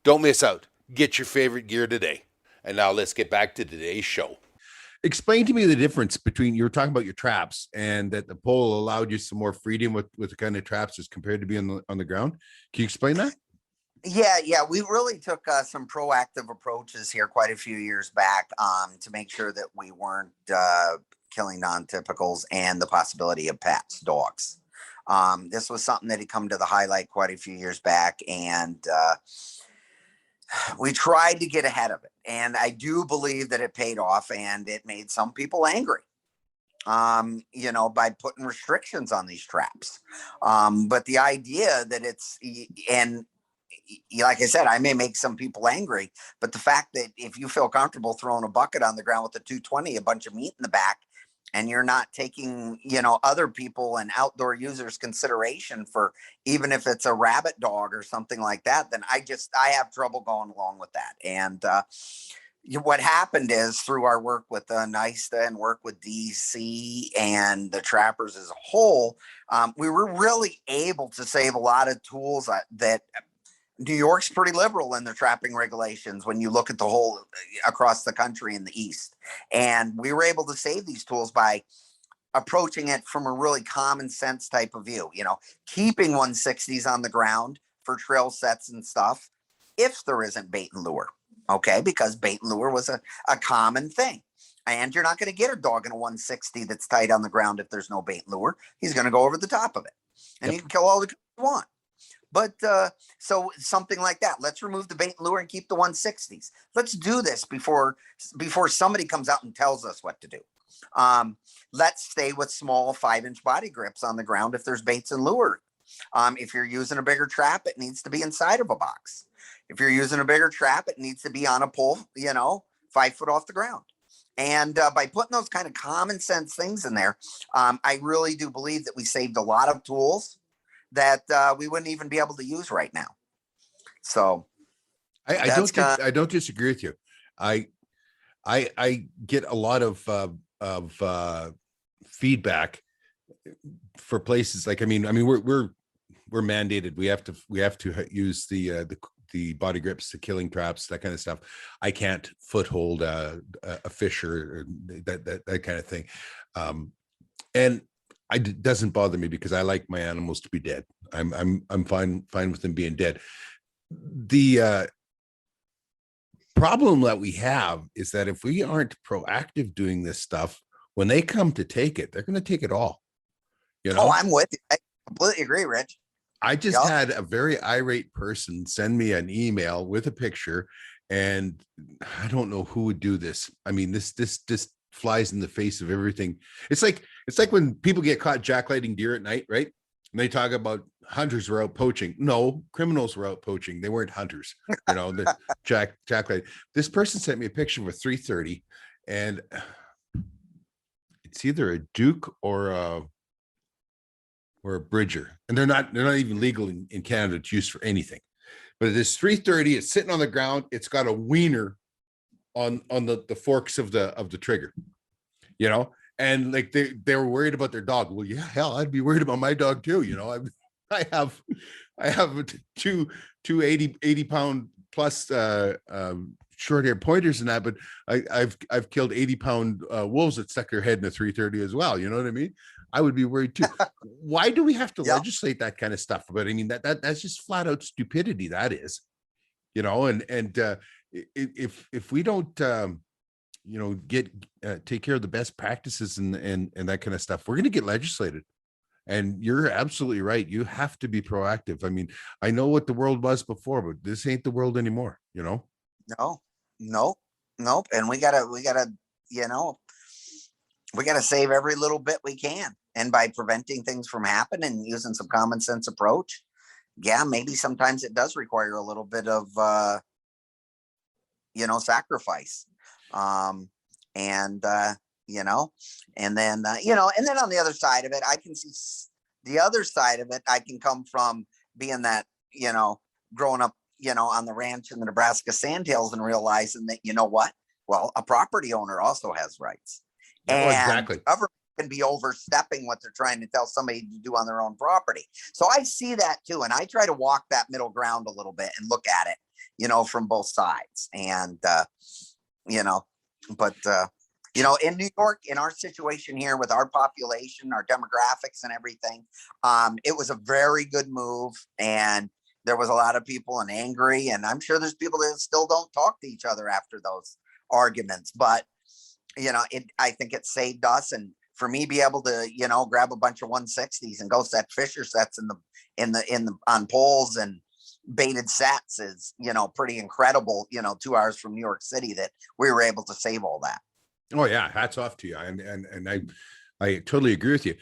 Don't miss out. Get your favorite gear today. And now let's get back to today's show. Explain to me the difference between, you were talking about your traps and that the pole allowed you some more freedom with the kind of traps as compared to being on the ground. Can you explain that? Yeah. We really took some proactive approaches here quite a few years back to make sure that we weren't killing non-typicals and the possibility of pets, dogs. This was something that had come to the highlight quite a few years back, and we tried to get ahead of it. And I do believe that it paid off, and it made some people angry, by putting restrictions on these traps. But the idea that like I said, I may make some people angry, but the fact that if you feel comfortable throwing a bucket on the ground with a 220, a bunch of meat in the back, and you're not taking, other people and outdoor users consideration for, even if it's a rabbit dog or something like that, then I have trouble going along with that. And what happened is, through our work with NISTA and work with DC and the trappers as a whole, we were really able to save a lot of tools that New York's pretty liberal in their trapping regulations when you look at the whole across the country in the East. And we were able to save these tools by approaching it from a really common sense type of view, keeping 160s on the ground for trail sets and stuff if there isn't bait and lure. Okay, because bait and lure was a common thing. And you're not going to get a dog in a 160 that's tight on the ground if there's no bait and lure. He's going to go over the top of it. And you can kill all the you want. But so something like that. Let's remove the bait and lure and keep the 160s. Let's do this before somebody comes out and tells us what to do. Let's stay with small 5-inch body grips on the ground if there's baits and lure. If you're using a bigger trap, it needs to be inside of a box. If you're using a bigger trap, it needs to be on a pole, 5 foot off the ground. And by putting those kind of common sense things in there, I really do believe that we saved a lot of tools that we wouldn't even be able to use right now. So I don't disagree with you. I get a lot of feedback for places like, we're mandated. We have to use the body grips, the killing traps, that kind of stuff. I can't foothold a fish or that kind of thing. And it doesn't bother me because I like my animals to be dead. I'm fine with them being dead. The problem that we have is that if we aren't proactive doing this stuff, when they come to take it, they're going to take it all. Oh, I'm with you. I completely agree, Rich. I just had a very irate person send me an email with a picture, and I don't know who would do this. This flies in the face of everything. It's like when people get caught jacklighting deer at night, right? And they talk about hunters were out poaching. No, criminals were out poaching. They weren't hunters. The jacklight. This person sent me a picture of a 330, and it's either a Duke or a Bridger, and they're not even legal in Canada to use for anything. But this 330, it's sitting on the ground. It's got a wiener on the forks of the trigger, and like they were worried about their dog. Well, yeah, hell, I'd be worried about my dog too. I have two 80 pound plus short hair pointers and that, but I've killed 80 pound wolves that stuck their head in a 330 as well. You know what I mean? I would be worried too. Why do we have to legislate that kind of stuff? But that's just flat out stupidity. That is, and if we don't take care of the best practices and that kind of stuff, we're going to get legislated. And you're absolutely right. You have to be proactive. I know what the world was before, but this ain't the world anymore. No. And we gotta save every little bit we can. And by preventing things from happening and using some common sense approach, maybe sometimes it does require a little bit of, sacrifice. And then on the other side of it, I can see the other side of it. I can come from being that, growing up, on the ranch in the Nebraska Sandhills and realizing that, well, a property owner also has rights. And exactly. Government can be overstepping what they're trying to tell somebody to do on their own property. So I see that too. And I try to walk that middle ground a little bit and look at it, from both sides. And, in New York, in our situation here with our population, our demographics and everything, it was a very good move. And there was a lot of people and angry, and I'm sure there's people that still don't talk to each other after those arguments. But I think it saved us, and for me, be able to grab a bunch of 160s and go set fisher sets on poles and baited sets is pretty incredible. 2 hours from New York City that we were able to save all that. Oh yeah, hats off to you, and I totally agree with you.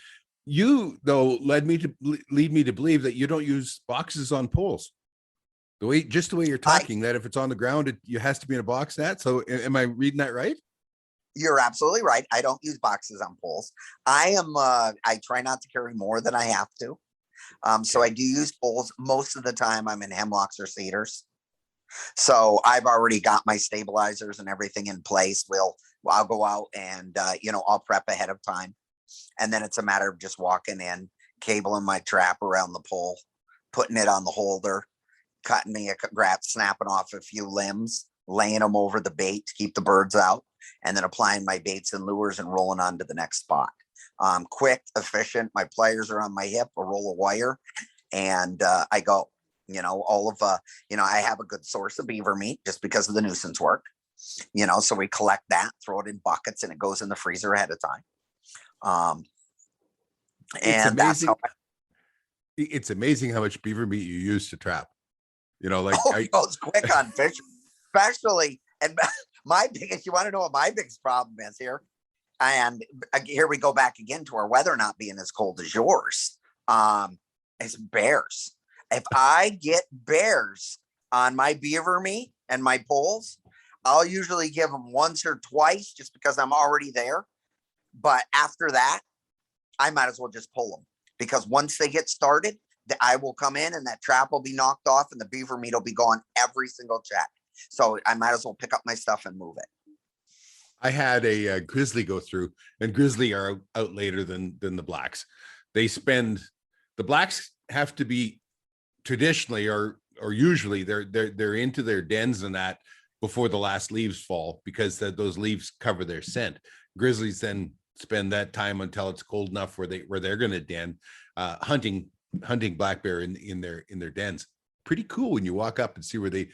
You though lead me to believe that you don't use boxes on poles. The way you're talking, that if it's on the ground, it has to be in a box net. So am I reading that right? You're absolutely right. I don't use boxes on poles. I try not to carry more than I have to. So I do use poles. Most of the time I'm in hemlocks or cedars. So I've already got my stabilizers and everything in place. I'll go out and, I'll prep ahead of time. And then it's a matter of just walking in, cabling my trap around the pole, putting it on the holder, cutting me snapping off a few limbs, laying them over the bait to keep the birds out, and then applying my baits and lures and rolling on to the next spot. Quick, efficient. My pliers are on my hip, a roll of wire, and I go. I have a good source of beaver meat just because of the nuisance work. So we collect that, throw it in buckets, and it goes in the freezer ahead of time. It's And that's amazing. how It's amazing how much beaver meat you use to trap. it goes quick on fish, especially. And my biggest, you want to know what my biggest problem is here? And here we go back again to our weather not being as cold as yours. It's bears. If I get bears on my beaver meat and my poles, I'll usually give them once or twice just because I'm already there. But after that, I might as well just pull them, because once they get started, I will come in and that trap will be knocked off and the beaver meat will be gone every single check. So I might as well pick up my stuff and move it. I had a grizzly go through, and grizzly are out later than the blacks. The blacks have to be traditionally or usually they're into their dens and that before the last leaves fall, because those leaves cover their scent. Grizzlies then spend that time until it's cold enough where they're going to den, hunting black bear in their dens. Pretty cool when you walk up and see where they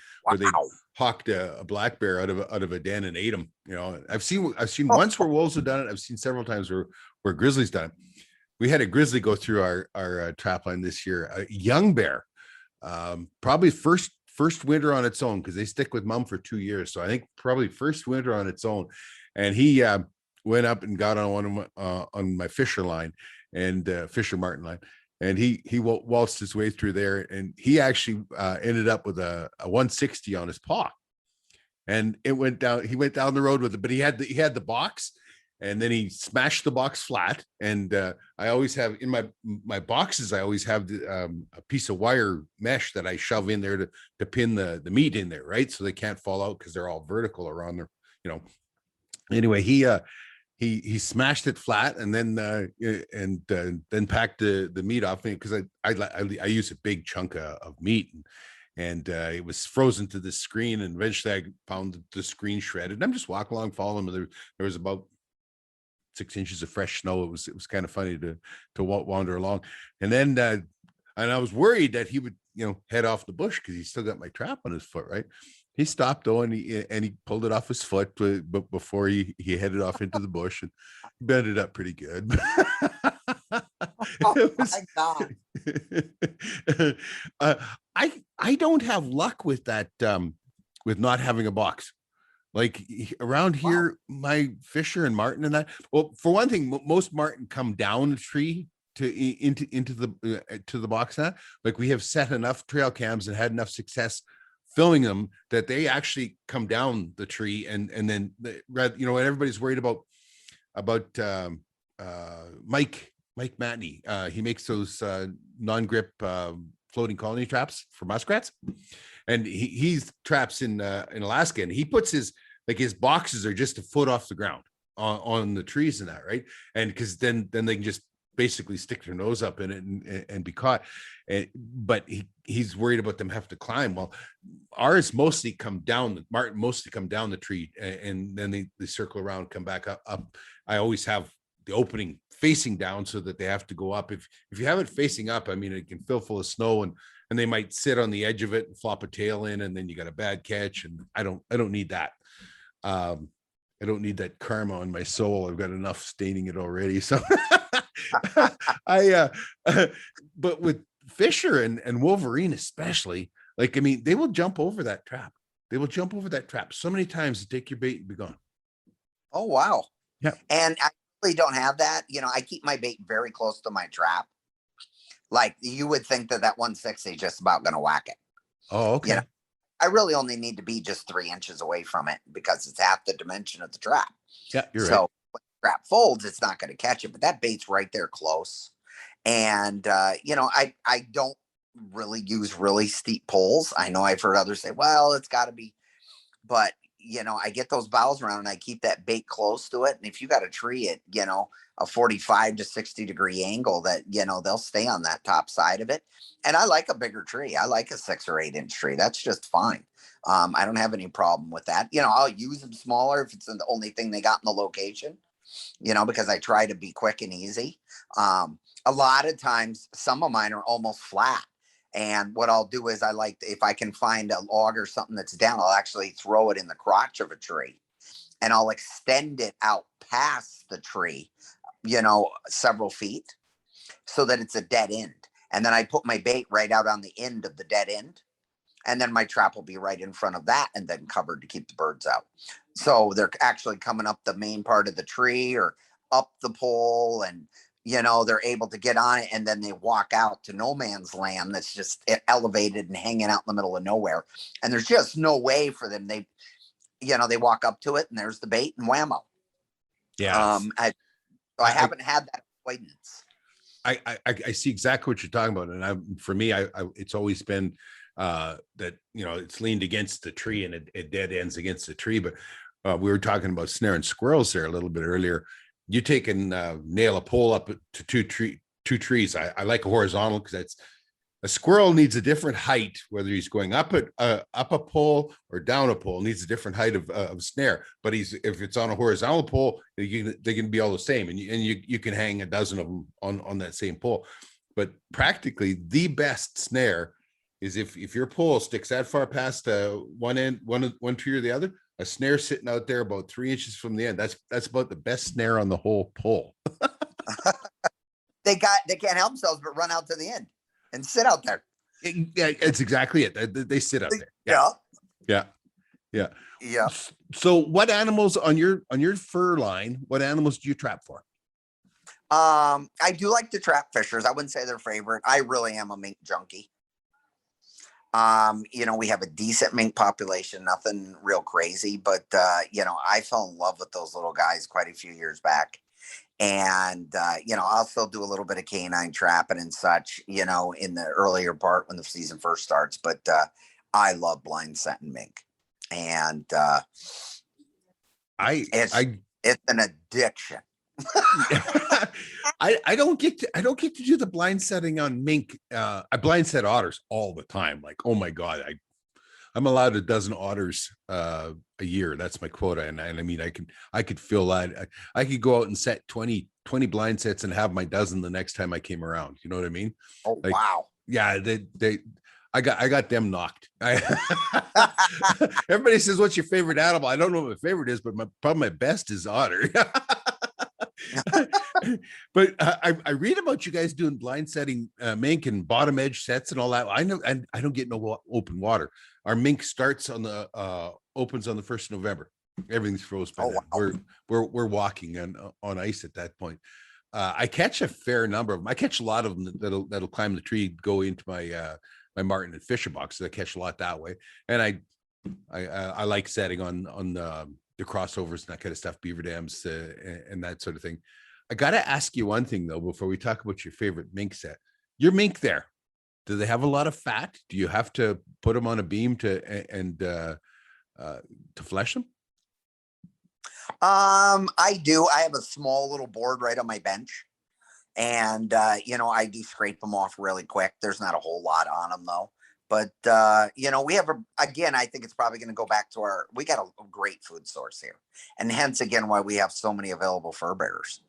hawked a black bear out of a den and ate them. I've seen once where wolves have done it. I've seen several times where grizzlies done it. We had a grizzly go through our trap line this year, a young bear, probably first winter on its own, because they stick with mom for 2 years. So I think probably first winter on its own. And he went up and got on one of on my Fisher line and Fisher Martin line. And he waltzed his way through there, and he actually ended up with a 160 on his paw, and it went down. He went down the road with it, but he had the box, and then he smashed the box flat. And I always have in my boxes, I always have a piece of wire mesh that I shove in there to pin the meat in there, right, so they can't fall out because they're all vertical around there. Anyway, he smashed it flat, and then packed the meat off me, because I use a big chunk of meat, and it was frozen to the screen, and eventually I found the screen shredded. And I'm just walking along, following him. There was about 6 inches of fresh snow. It was kind of funny to wander along, and then and I was worried that he would head off the bush, because he still got my trap on his foot, right? He stopped though, and he pulled it off his foot, but before he headed off into the bush, and he bent it up pretty good. My God. I don't have luck with that, with not having a box. Like around here, my Fisher and Martin and that. Well, for one thing, most Martin come down the tree into the box now. Like we have set enough trail cams and had enough success filming them that they actually come down the tree, and then everybody's worried about Mike Matney. He makes those non-grip floating colony traps for muskrats, and he's traps in Alaska, and he puts his boxes are just a foot off the ground on the trees and that, right? And because then they can just basically stick their nose up in it and be caught. But he's worried about them have to climb. Well, ours mostly come down. Martin mostly come down the tree, and then they circle around, come back up. I always have the opening facing down so that they have to go up. If you have it facing up, I mean, it can fill full of snow, and they might sit on the edge of it and flop a tail in, and then you got a bad catch. And I don't need that. I don't need that karma on my soul. I've got enough staining it already. So but with Fisher and Wolverine especially, like, I mean, they will jump over that trap. They will jump over that trap so many times to take your bait and be gone. Oh, wow. Yeah. And I really don't have that. I keep my bait very close to my trap. Like, you would think that 160 is just about going to whack it. Oh, okay. I really only need to be just 3 inches away from it because it's half the dimension of the trap. Yeah, you're right. So when the trap folds, it's not going to catch it, but that bait's right there close. And I don't really use really steep poles. I know I've heard others say, well, it's got to be, but I get those bows around and I keep that bait close to it. And if you got a tree at, a 45 to 60 degree angle, that, they'll stay on that top side of it. And I like a bigger tree. I like a 6 or 8 inch tree. That's just fine. I don't have any problem with that. I'll use them smaller if it's the only thing they got in the location, because I try to be quick and easy. A lot of times, some of mine are almost flat. And what I'll do is if I can find a log or something that's down, I'll actually throw it in the crotch of a tree and I'll extend it out past the tree, several feet so that it's a dead end. And then I put my bait right out on the end of the dead end. And then my trap will be right in front of that and then covered to keep the birds out. So they're actually coming up the main part of the tree or up the pole, and they're able to get on it, and then they walk out to no man's land that's just elevated and hanging out in the middle of nowhere. And there's just no way for them. They walk up to it and there's the bait and whammo. Yeah. I haven't had that avoidance. I see exactly what you're talking about. And for me, it's always been that, it's leaned against the tree and it dead ends against the tree. But we were talking about snaring squirrels there a little bit earlier. You take and nail a pole up to two trees. I like a horizontal because a squirrel needs a different height, whether he's going up a pole or down a pole, needs a different height of snare. But if it's on a horizontal pole, they can be all the same, and you can hang a dozen of them on that same pole. But practically the best snare is if your pole sticks that far past one tree or the other. A snare sitting out there about 3 inches from the end. That's about the best snare on the whole pole. They can't help themselves but run out to the end and sit out there. Yeah, it's exactly it. They sit out there. Yeah. So what animals on your fur line, what animals do you trap for? I do like to trap fishers. I wouldn't say they're favorite. I really am a mink junkie. We have a decent mink population, nothing real crazy, but, I fell in love with those little guys quite a few years back. And, I'll still do a little bit of canine trapping and such, in the earlier part when the season first starts, but, I love blind setting mink. And, it's an addiction. I don't get to do the blind setting on mink. I blind set otters all the time. Like, oh my God, I'm allowed a dozen otters a year. That's my quota. And I mean, I could fill that. I could go out and set 20 blind sets and have my dozen the next time I came around. You know what I mean? Oh, wow. Yeah, I got them knocked. Everybody says, what's your favorite animal? I don't know what my favorite is, but probably my best is otter. But I read about you guys doing blind setting mink and bottom edge sets and all that. I know, and I don't get no open water. Our mink starts on the opens on the 1st of November. Everything's froze by then. Wow. We're walking on ice at that point. I catch a fair number of them. I catch a lot of them that'll climb the tree, go into my my martin and fisher box. So I catch a lot that way. And I like setting on the crossovers and that kind of stuff, beaver dams and that sort of thing. I got to ask you one thing though, before we talk about your favorite mink set. Your mink there, do they have a lot of fat? Do you have to put them on a beam to flesh them? I do. I have a small little board right on my bench, and I do scrape them off really quick. There's not a whole lot on them though. But we have I think it's probably going to go back to we got a great food source here, and hence again why we have so many available fur bearers,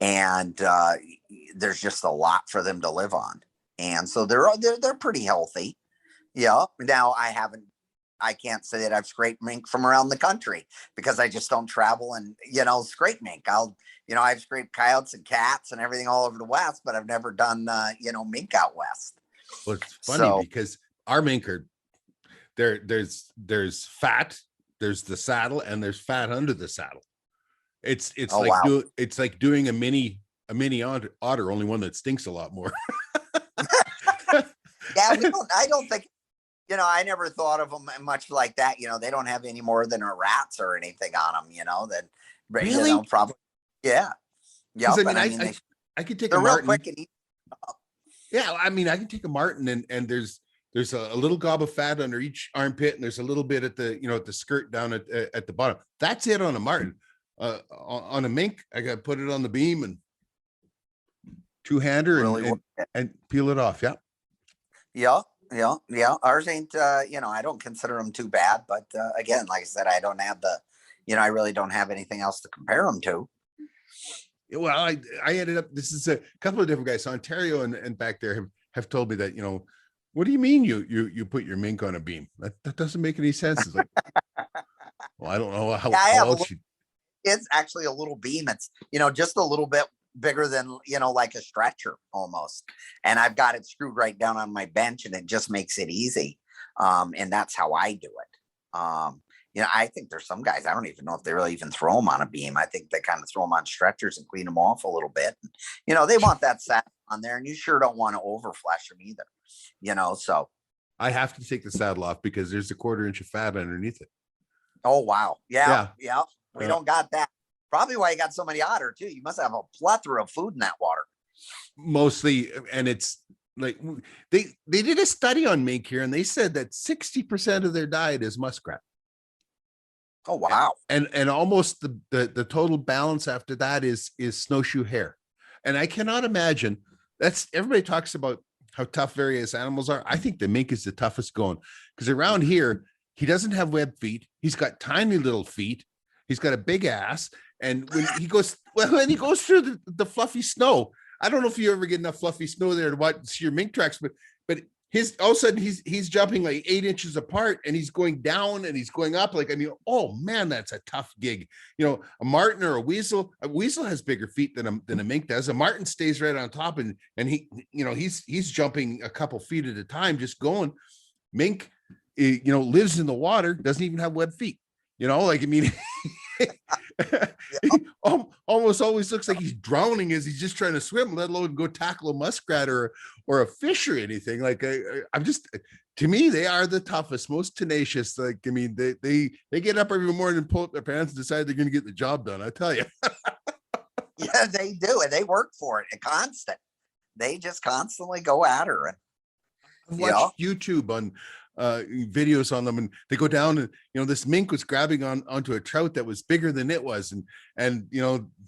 and there's just a lot for them to live on, and so they're pretty healthy. Yeah. Now I can't say that I've scraped mink from around the country because I just don't travel and scrape mink. I've scraped coyotes and cats and everything all over the West, but I've never done mink out West. Well, it's funny because our mink are there's fat, there's the saddle, and there's fat under the saddle. It's like doing a mini otter, only one that stinks a lot more. Yeah, I don't think I never thought of them much like that. They don't have any more than a rats or anything on them. Really? Probably. Yeah. Because Yep. And I mean, I could take a they're real martin. quick and easy. Yeah, I mean, I can take a martin and there's a little gob of fat under each armpit, and there's a little bit at the at the skirt down at the bottom. That's it on a martin. On a mink, I got to put it on the beam and two-hander Really and peel it off. Yeah. Yeah. Yeah. Ours ain't, I don't consider them too bad, but again, like I said, I don't have I really don't have anything else to compare them to. Well, I ended up, this is a couple of different guys. So Ontario and back there have told me that, what do you mean you put your mink on a beam? That doesn't make any sense. It's like, well, I don't know how else you. It's actually a little beam. It's, just a little bit bigger than, like a stretcher almost. And I've got it screwed right down on my bench, and it just makes it easy. And that's how I do it. I think there's some guys, I don't even know if they really even throw them on a beam. I think they kind of throw them on stretchers and clean them off a little bit. They want that saddle on there, and you sure don't want to overflesh them either, so. I have to take the saddle off because there's a 1/4 inch of fat underneath it. Oh, wow. Yeah. We don't got that. Probably why you got so many otter too. You must have a plethora of food in that water. Mostly, and it's like they did a study on mink here, and they said that 60% of their diet is muskrat. Oh, wow. And almost the total balance after that is snowshoe hare. And I cannot imagine, that's, everybody talks about how tough various animals are. I think the mink is the toughest going, because around here, he doesn't have web feet. He's got tiny little feet. He's got a big ass. And when he goes through the fluffy snow, I don't know if you ever get enough fluffy snow there to watch your mink tracks, but all of a sudden he's jumping like 8 inches apart, and he's going down and he's going up. Like, I mean, oh man, that's a tough gig. A marten or a weasel has bigger feet than a mink does. A marten stays right on top, and he's jumping a couple feet at a time, just going. Mink, lives in the water, doesn't even have web feet. Like, I mean, he almost always looks like he's drowning as he's just trying to swim, let alone go tackle a muskrat or a fish or anything. Like, I'm just, to me, they are the toughest, most tenacious. Like, I mean, they get up every morning and pull up their pants and decide they're going to get the job done. I tell you. Yeah, they do, and they work for it. Constant. They just constantly go at her. And I've watched YouTube on videos on them, and they go down, and this mink was grabbing onto a trout that was bigger than it was, and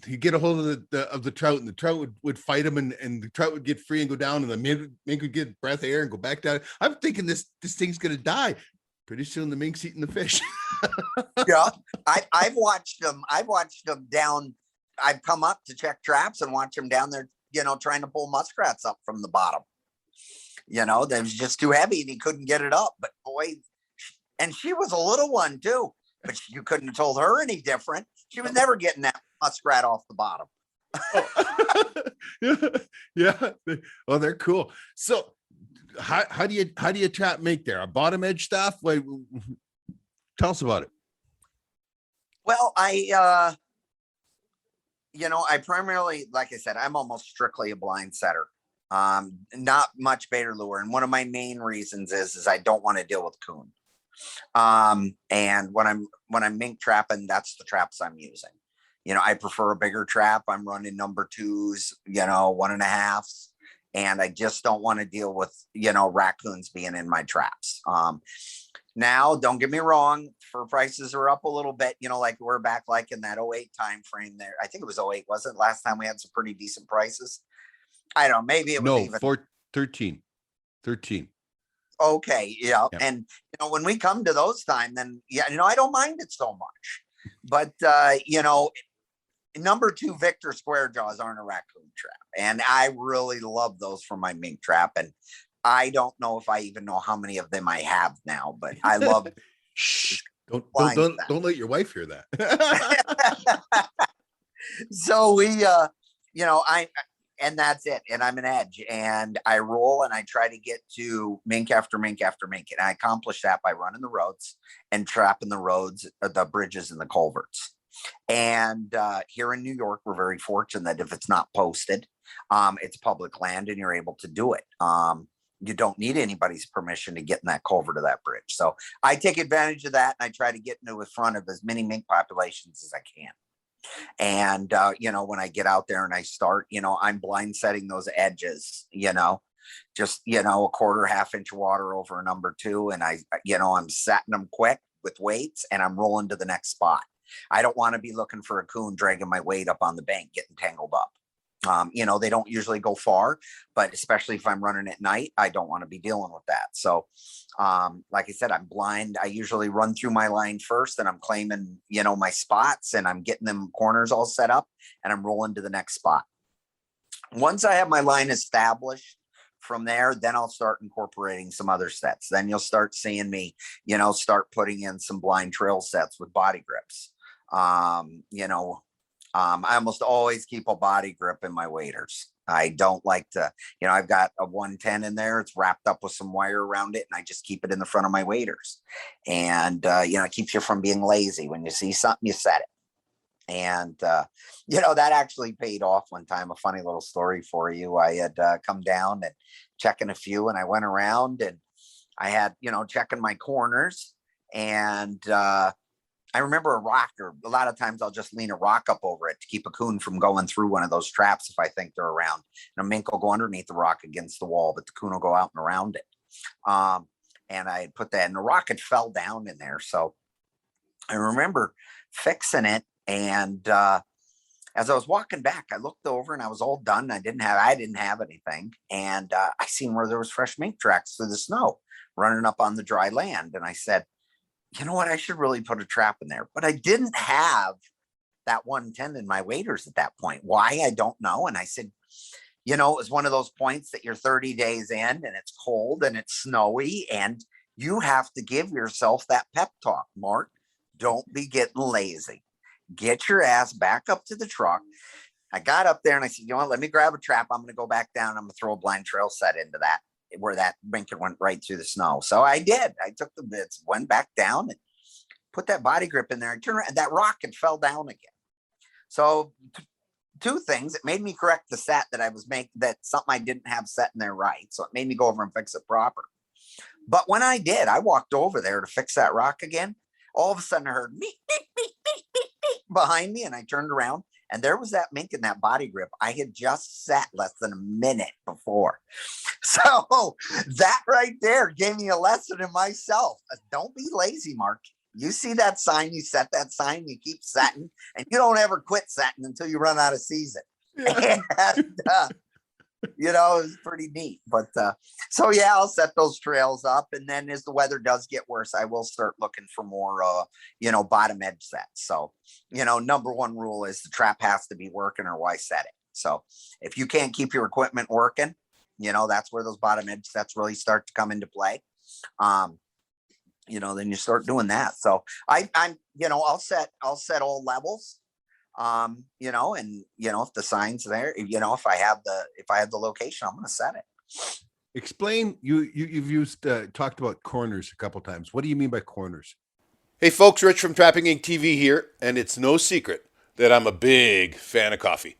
he'd get a hold of the trout, and the trout would fight him, and the trout would get free and go down, and the mink would get breath of air and go back down. I'm thinking this thing's gonna die. Pretty soon the mink's eating the fish. Yeah, I've watched them down. I've come up to check traps and watch them down there, trying to pull muskrats up from the bottom. That was just too heavy and he couldn't get it up. But boy, and she was a little one too, but you couldn't have told her any different. She was never getting that muskrat off the bottom. Yeah. Well, they're cool. So how do you trap mink there? A bottom edge staff? Wait, tell us about it. Well, I primarily, like I said, I'm almost strictly a blind setter. Not much bait or lure, and one of my main reasons is I don't want to deal with coon. And when I'm mink trapping, that's the traps I'm using. I prefer a bigger trap. I'm running number 2s, 1.5s, and I just don't want to deal with raccoons being in my traps. Now, don't get me wrong, fur prices are up a little bit, like we're back like in that 08 time frame there. I think it was 08, wasn't it? Last time we had some pretty decent prices. I don't know, maybe it was even 13. Okay, yeah. And when we come to those time, then I don't mind it so much. But number 2 Victor square jaws aren't a raccoon trap, and I really love those for my mink trap. And I don't know if I even know how many of them I have now, but I love. Shh! Don't let your wife hear that. So we, and that's it. And I'm an edge, and I roll, and I try to get to mink after mink after mink. And I accomplish that by running the roads and trapping the roads, the bridges and the culverts. And here in New York, we're very fortunate that if it's not posted, it's public land and you're able to do it. you don't need anybody's permission to get in that culvert of that bridge. So I take advantage of that, and I try to get into the front of as many mink populations as I can. And, when I get out there and I start, I'm blind setting those edges, just, a quarter, half inch of water over a number 2. And I'm setting them quick with weights, and I'm rolling to the next spot. I don't want to be looking for a coon dragging my weight up on the bank, getting tangled up. They don't usually go far, but especially if I'm running at night, I don't want to be dealing with that. So, like I said, I'm blind. I usually run through my line first, and I'm claiming, my spots, and I'm getting them corners all set up, and I'm rolling to the next spot. Once I have my line established from there, then I'll start incorporating some other sets. Then you'll start seeing me, start putting in some blind trail sets with body grips. I almost always keep a body grip in my waders. I don't like to, I've got a 110 in there. It's wrapped up with some wire around it, and I just keep it in the front of my waders. And, it keeps you from being lazy. When you see something, you set it. And, that actually paid off one time. A funny little story for you. I had come down and checking a few, and I went around, and I had, checking my corners, and, I remember a rock, or a lot of times I'll just lean a rock up over it to keep a coon from going through one of those traps if I think they're around. And a mink will go underneath the rock against the wall, but the coon will go out and around it. And I put that, and the rock had fell down in there. So I remember fixing it. And as I was walking back, I looked over, and I was all done. I didn't have anything. And I seen where there was fresh mink tracks through the snow running up on the dry land. And I said, you know what? I should really put a trap in there. But I didn't have that 110 in my waders at that point. Why? I don't know. And I said, it was one of those points that you're 30 days in, and it's cold and it's snowy, and you have to give yourself that pep talk. Mark, don't be getting lazy. Get your ass back up to the truck. I got up there, and I said, let me grab a trap. I'm going to go back down. I'm going to throw a blind trail set into that, where that mink went right through the snow. So I did. I took the bits, went back down, and put that body grip in there, and turned around, and that rock had fell down again. So two things. It made me correct the set that I was making, that something I didn't have set in there right. So it made me go over and fix it proper. But when I did, I walked over there to fix that rock again. All of a sudden I heard meep, meep, meep, meep, meep, meep behind me, and I turned around, and there was that mink in that body grip I had just set less than a minute before. So that right there gave me a lesson in myself. Don't be lazy, Mark. You see that sign, you set that sign, you keep setting, and you don't ever quit setting until you run out of season. Yeah. And, it was pretty neat. But so yeah, I'll set those trails up, and then as the weather does get worse, I will start looking for more bottom edge sets. So number one rule is the trap has to be working, or why set it? So if you can't keep your equipment working, that's where those bottom edge sets really start to come into play. Then you start doing that. So I'll set all levels. And if the sign's there, if I have the location, I'm going to set it. Explain, you've talked about corners a couple times. What do you mean by corners? Hey folks, Rich from Trapping Inc. TV here, and it's no secret that I'm a big fan of coffee.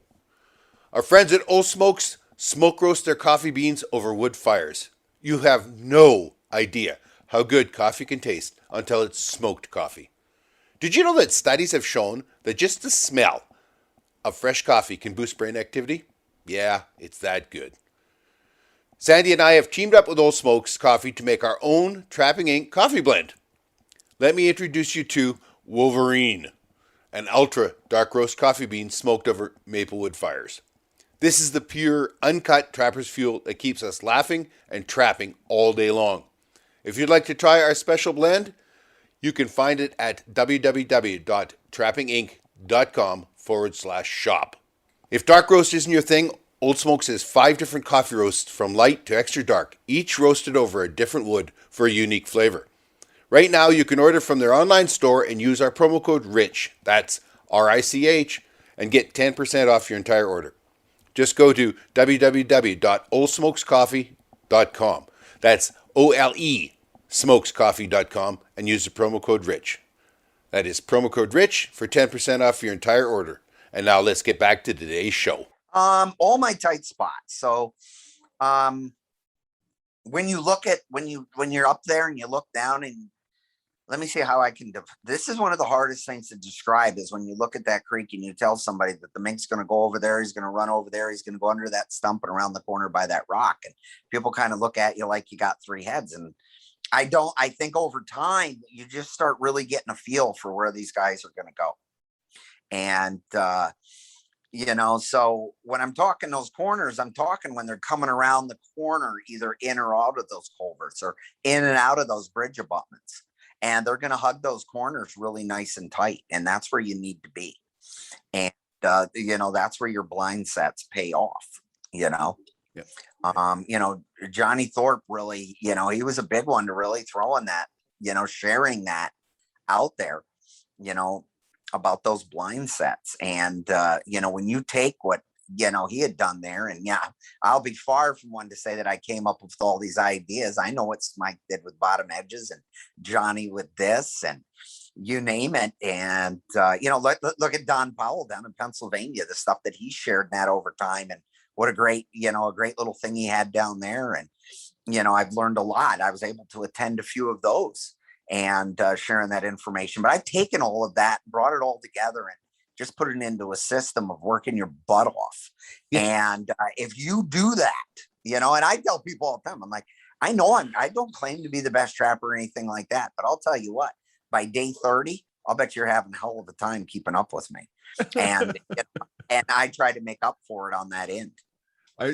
Our friends at Old Smokes smoke roast their coffee beans over wood fires. You have no idea how good coffee can taste until it's smoked coffee. Did you know that studies have shown that just the smell of fresh coffee can boost brain activity? Yeah, it's that good. Sandy and I have teamed up with Old Smokes Coffee to make our own Trapping Inc. coffee blend. Let me introduce you to Wolverine, an ultra dark roast coffee bean smoked over maple wood fires. This is the pure, uncut trapper's fuel that keeps us laughing and trapping all day long. If you'd like to try our special blend, you can find it at www.trappinginc.com/shop. If dark roast isn't your thing, Old Smokes has 5 different coffee roasts from light to extra dark, each roasted over a different wood for a unique flavor. Right now, you can order from their online store and use our promo code RICH, that's RICH, and get 10% off your entire order. Just go to www.oldsmokescoffee.com. That's OLE smokescoffee.com and use the promo code RICH. That is promo code RICH for 10% off your entire order. And now let's get back to today's show. All my tight spots. So, when you look at when you're up there and you look down, and let me see how I can. This is one of the hardest things to describe, is when you look at that creek and you tell somebody that the mink's going to go over there, he's going to run over there, he's going to go under that stump and around the corner by that rock, and people kind of look at you like you got three heads. And I think over time you just start really getting a feel for where these guys are going to go. And so when I'm talking those corners, I'm talking when they're coming around the corner, either in or out of those culverts or in and out of those bridge abutments. And they're going to hug those corners really nice and tight. And that's where you need to be. And, that's where your blind sets pay off, Yeah. Johnny Thorpe really, he was a big one to really throwing that, sharing that out there, about those blind sets. And, when you take what, he had done there, and I'll be far from one to say that I came up with all these ideas. I know what Mike did with bottom edges and Johnny with this and you name it. And, look at Don Powell down in Pennsylvania, the stuff that he shared that over time, and what a great little thing he had down there. And, I've learned a lot. I was able to attend a few of those and sharing that information, but I've taken all of that, brought it all together, and just put it into a system of working your butt off. Yeah. And if you do that, and I tell people all the time, I'm like, I don't claim to be the best trapper or anything like that, but I'll tell you what, by day 30, I'll bet you're having a hell of a time keeping up with me. And, and I try to make up for it on that end. I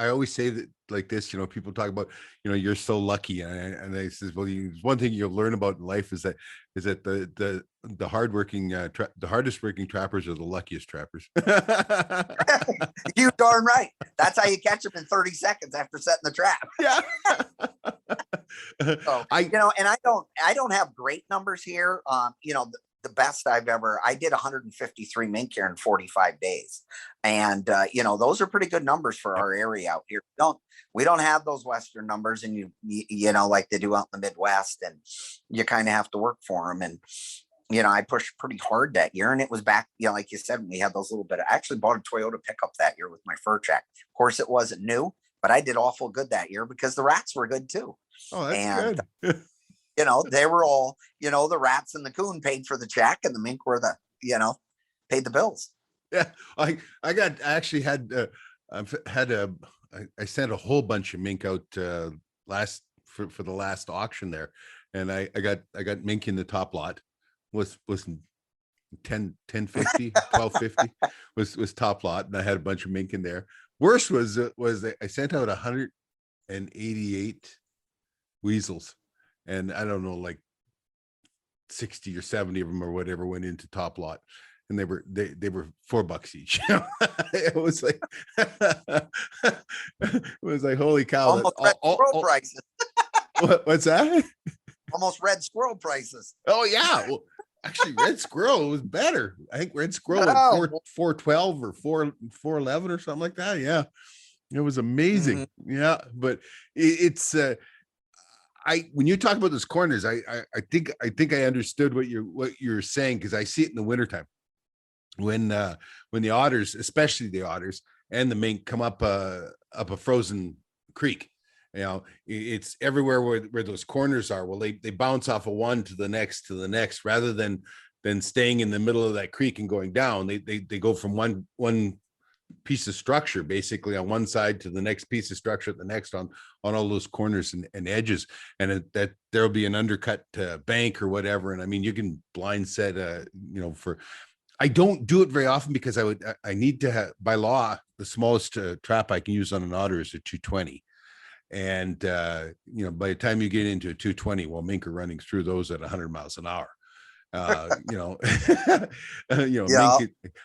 always say that like this, people talk about, you're so lucky. And I says, well, one thing you'll learn about in life is that the hardworking, the hardest working trappers are the luckiest trappers. You darn right. That's how you catch them in 30 seconds after setting the trap. Yeah. So, and I don't have great numbers here. The best I did 153 mink here in 45 days. And, those are pretty good numbers for our area out here. We don't have those Western numbers, and like they do out in the Midwest, and you kind of have to work for them. And, I pushed pretty hard that year, and it was back, like you said, we had those little bit I actually bought a Toyota pickup that year with my fur check. Of course it wasn't new, but I did awful good that year because the rats were good too. Oh, that's good. They were all, the rats and the coon paid for the check, and the mink were paid the bills. Yeah. I sent a whole bunch of mink out for the last auction there. And I got mink in the top lot was 1050, 1250 was top lot. And I had a bunch of mink in there. Worst was I sent out 188 weasels. And I don't know, like 60 or 70 of them or whatever went into top lot, and they were $4 each. It was like holy cow! Almost red squirrel prices. What's that? Almost red squirrel prices. Oh yeah. Well, actually, red squirrel was better. I think red squirrel was 412 or 411 or something like that. Yeah, it was amazing. Mm-hmm. Yeah, but it's. When you talk about those corners, I think I understood what you're saying, because I see it in the wintertime when the otters, especially the otters and the mink, come up a frozen creek. It's everywhere where those corners are. Well, they bounce off of one to the next rather than staying in the middle of that creek and going down. They go from one piece of structure basically on one side to the next piece of structure at the next on all those corners and edges, and that there'll be an undercut bank or whatever. And I mean, you can blind set I don't do it very often because I need to have, by law, the smallest trap I can use on an otter is a 220. And by the time you get into a 220, well, mink are running through those at 100 miles an hour. Mink,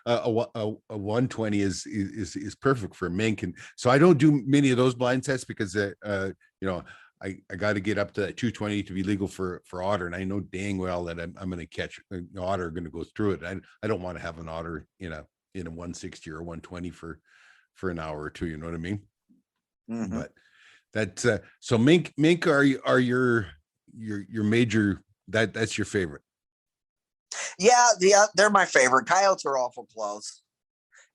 a 120 is perfect for mink. And so I don't do many of those blind sets because I got to get up to that 220 to be legal for otter, and I know dang well that I'm going to catch an otter, going to go through it. I don't want to have an otter in a 160 or 120 for an hour or two. You know what I mean? Mm-hmm. But that's so mink are your major, that's your favorite. Yeah, they're my favorite. Coyotes are awful close.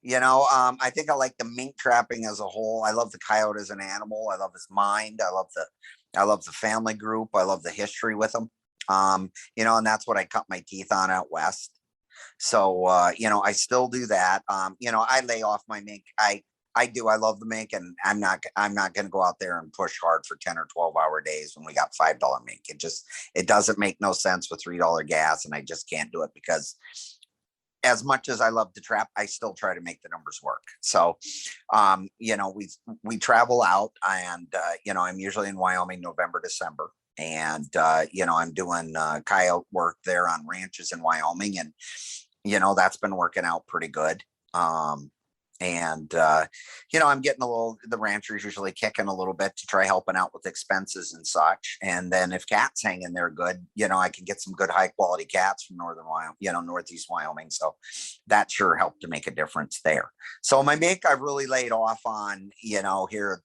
I think I like the mink trapping as a whole. I love the coyote as an animal. I love his mind. I love the family group. I love the history with him. And that's what I cut my teeth on out west. So, I still do that. I lay off my mink. I do. I love the mink, and I'm not going to go out there and push hard for 10 or 12-hour days when we got $5 mink. It doesn't make no sense with $3 gas, and I just can't do it because as much as I love to trap, I still try to make the numbers work. So, we travel out, and I'm usually in Wyoming, November, December, and I'm doing coyote work there on ranches in Wyoming, and that's been working out pretty good. I'm getting the ranchers usually kicking a little bit to try helping out with expenses and such. And then if cats hang in there good, I can get some good high quality cats from northern Wyoming, northeast Wyoming. So that sure helped to make a difference there. So my mink, I've really laid off on, here,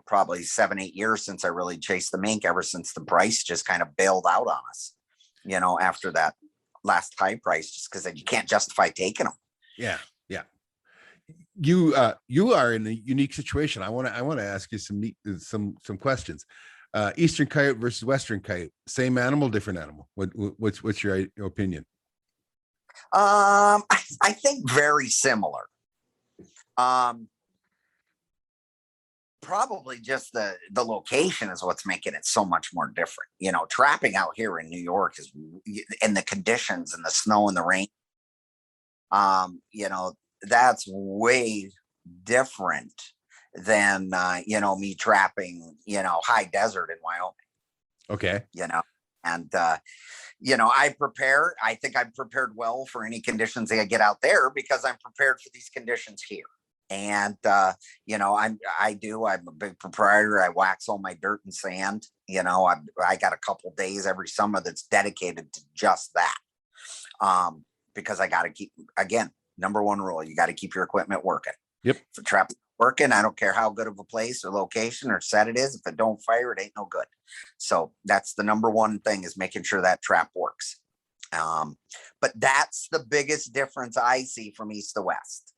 probably 7-8 years since I really chased the mink, ever since the price just kind of bailed out on us, after that last high price, just because you can't justify taking them. Yeah. You are in a unique situation. I want to ask you some questions. Eastern coyote versus western coyote, same animal, different animal. What's your opinion? I think very similar. Probably just the location is what's making it so much more different. Trapping out here in New York is, and the conditions and the snow and the rain, that's way different than me trapping high desert in Wyoming. Okay. And I think I'm prepared well for any conditions that I get out there, because I'm prepared for these conditions here. And I'm a big proprietor. I wax all my dirt and sand. I got a couple days every summer that's dedicated to just that, because I got to keep, again, number one rule, you got to keep your equipment working. Yep. If a trap's working, I don't care how good of a place or location or set it is. If it don't fire, it ain't no good. So that's the number one thing, is making sure that trap works. But that's the biggest difference I see from east to west.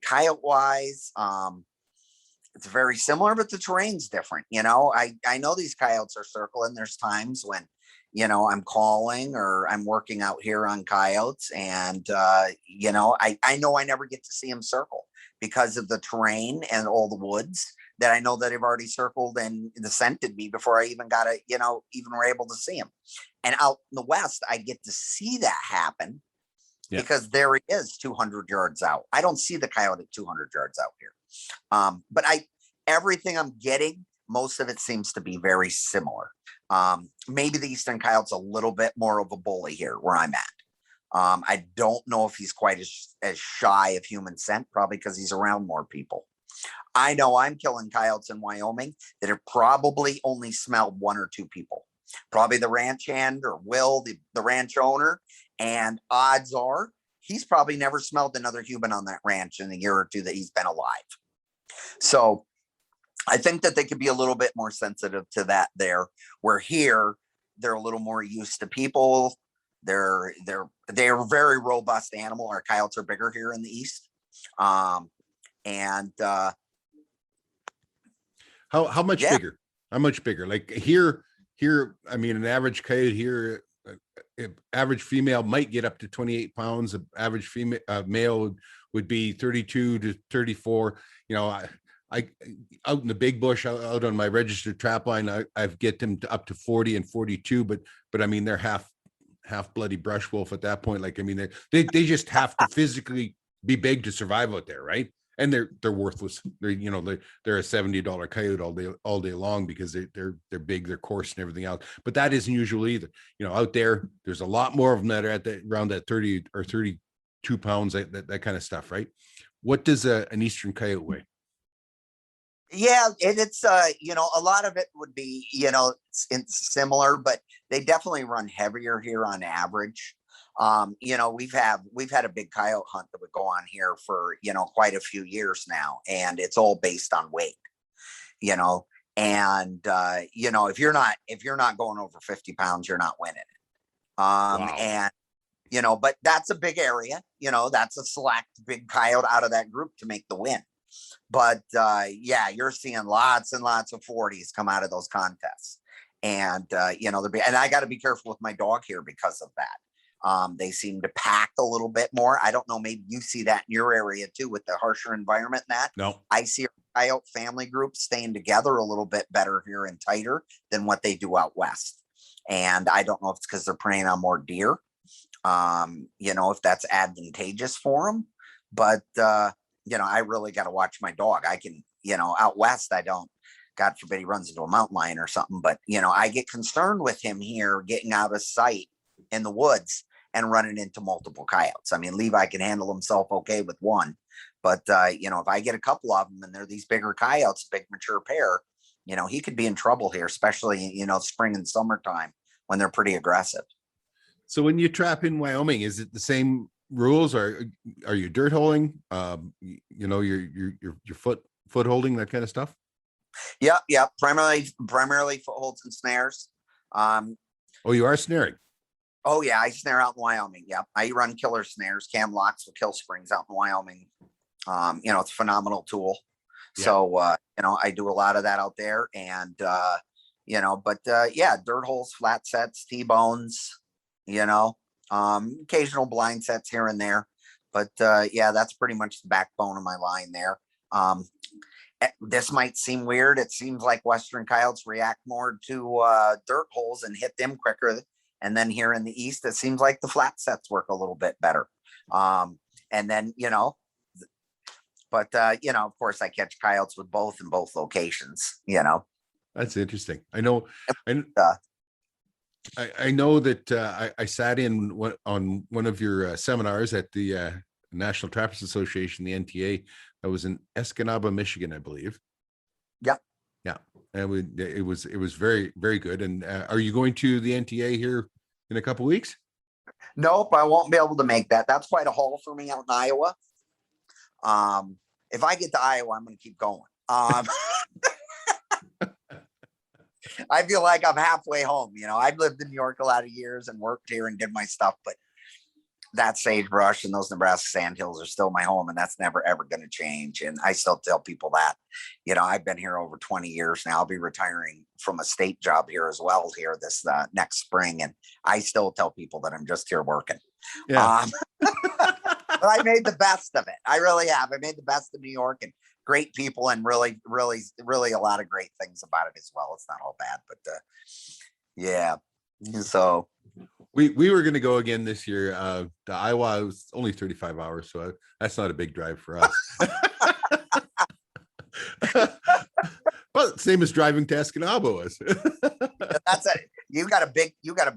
Coyote wise, it's very similar, but the terrain's different. I know these coyotes are circling. There's times when I'm calling or I'm working out here on coyotes, and I know I never get to see them circle because of the terrain and all the woods that I know that have already circled and scented me before I even got to, even were able to see them. And out in the west, I get to see that happen, because there he is 200 yards out. I don't see the coyote at 200 yards out here. But everything I'm getting, most of it seems to be very similar. Maybe the eastern coyote's a little bit more of a bully here where I'm at. I don't know if he's quite as shy of human scent, probably because he's around more people. I know I'm killing coyotes in Wyoming that have probably only smelled one or two people, probably the ranch hand or Will, the ranch owner. And odds are he's probably never smelled another human on that ranch in the year or two that he's been alive. So I think that they could be a little bit more sensitive to that there, where here they're a little more used to people. They're a very robust animal. Our coyotes are bigger here in the east. How much bigger? How much bigger? Like here, I mean, an average coyote here, average female might get up to 28 pounds. The average female male would be 32 to 34. I out in the big bush, out on my registered trap line, I've get them up to 40 and 42, but I mean, they're half bloody brush wolf at that point. Like, I mean, they just have to physically be big to survive out there, right? And they're worthless. They're a $70 coyote all day long, because they're big, they're coarse and everything else. But that isn't usual either. Out there's a lot more of them that are at around that 30 or 32 pounds, that kind of stuff, right? What does an eastern coyote weigh? Yeah, it's a lot of it would be, it's similar, but they definitely run heavier here on average. We've had a big coyote hunt that would go on here for, quite a few years now, and it's all based on weight, and if you're not going over 50 pounds, you're not winning it. Wow. And but that's a big area. That's a select big coyote out of that group to make the win. But yeah, you're seeing lots and lots of 40s come out of those contests. And, and I got to be careful with my dog here because of that. They seem to pack a little bit more. I don't know, maybe you see that in your area too with the harsher environment and that. No. I see our coyote family groups staying together a little bit better here and tighter than what they do out west. And I don't know if it's because they're preying on more deer, if that's advantageous for them. But, I really got to watch my dog. I can, out west, I don't, God forbid he runs into a mountain lion or something. But, I get concerned with him here getting out of sight in the woods and running into multiple coyotes. I mean, Levi can handle himself okay with one. But, if I get a couple of them and they're these bigger coyotes, big mature pair, he could be in trouble here, especially, spring and summertime when they're pretty aggressive. So when you trap in Wyoming, is it the same rules, or are you dirt holing? Your foot holding, that kind of stuff? Yeah. Primarily footholds and snares. Oh, you are snaring? Oh yeah, I snare out in Wyoming. Yep. I run killer snares, cam locks with kill springs out in Wyoming. It's a phenomenal tool. Yeah. So I do a lot of that out there, and dirt holes, flat sets, T-bones, occasional blind sets here and there. But that's pretty much the backbone of my line there. This might seem weird. It seems like Western coyotes react more to dirt holes and hit them quicker. And then here in the East, it seems like the flat sets work a little bit better. And then, of course I catch coyotes with both in both locations, That's interesting. I know that I sat in on one of your seminars at the National Trappers Association, the NTA. That was in Escanaba, Michigan, I believe. Yeah. Yeah. And it was very, very good. And are you going to the NTA here in a couple of weeks? Nope, I won't be able to make that. That's quite a haul for me out in Iowa. If I get to Iowa, I'm going to keep going. I feel like I'm halfway home. I've lived in New York a lot of years and worked here and did my stuff, but that sagebrush and those Nebraska sandhills are still my home, and that's never, ever going to change. And I still tell people that, I've been here over 20 years now. I'll be retiring from a state job here as well here this next spring. And I still tell people that I'm just here working. Yeah. But I made the best of it. I really have. I made the best of New York, and great people, and really, really, really a lot of great things about it as well. It's not all bad, but yeah. So we were going to go again this year. To Iowa was only 35 hours, so that's not a big drive for us. Well, same as driving to Escanaba was. That's it. You got a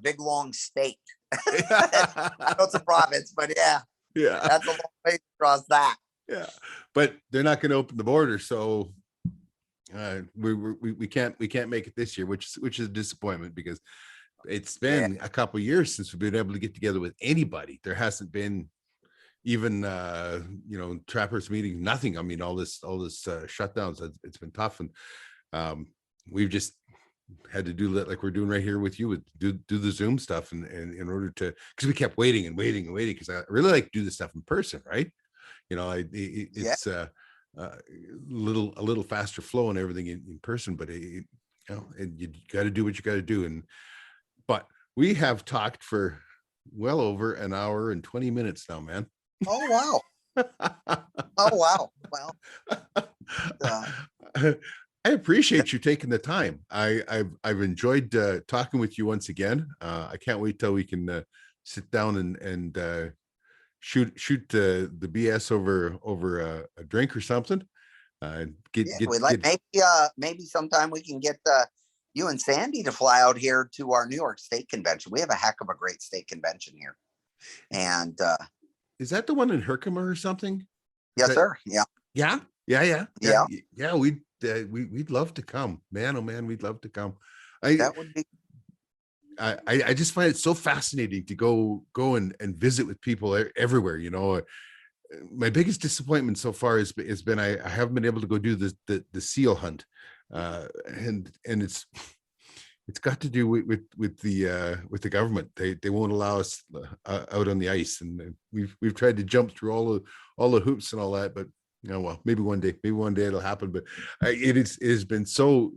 big long state. I know it's a province, but yeah, that's a long way across that. Yeah, but they're not going to open the border, so we can't make it this year, which is a disappointment, because it's been a couple of years since we've been able to get together with anybody. There hasn't been even trappers meetings, nothing. I mean, all this shutdowns, it's been tough, and we've just had to do like we're doing right here with you, with do the Zoom stuff, and in order to, because we kept waiting because I really like to do this stuff in person, right? It's a little faster flow and everything in person, but and you got to do what you got to do. But we have talked for well over an hour and 20 minutes now, man. Oh wow. Oh wow. Well, I appreciate you taking the time. I've enjoyed talking with you once again. I can't wait till we can sit down and shoot the BS over a drink or something. Maybe sometime we can get you and Sandy to fly out here to our New York State Convention. We have a heck of a great state convention here. And is that the one in Herkimer or something? Yes, sir. Yeah. We'd love to come, man. Oh man, we'd love to come. That would be. I just find it so fascinating to go and visit with people everywhere. My biggest disappointment so far has been I haven't been able to go do the seal hunt, and it's it's got to do with the government. They won't allow us out on the ice, and we've tried to jump through all the hoops and all that, but well, maybe one day it'll happen. But it has been so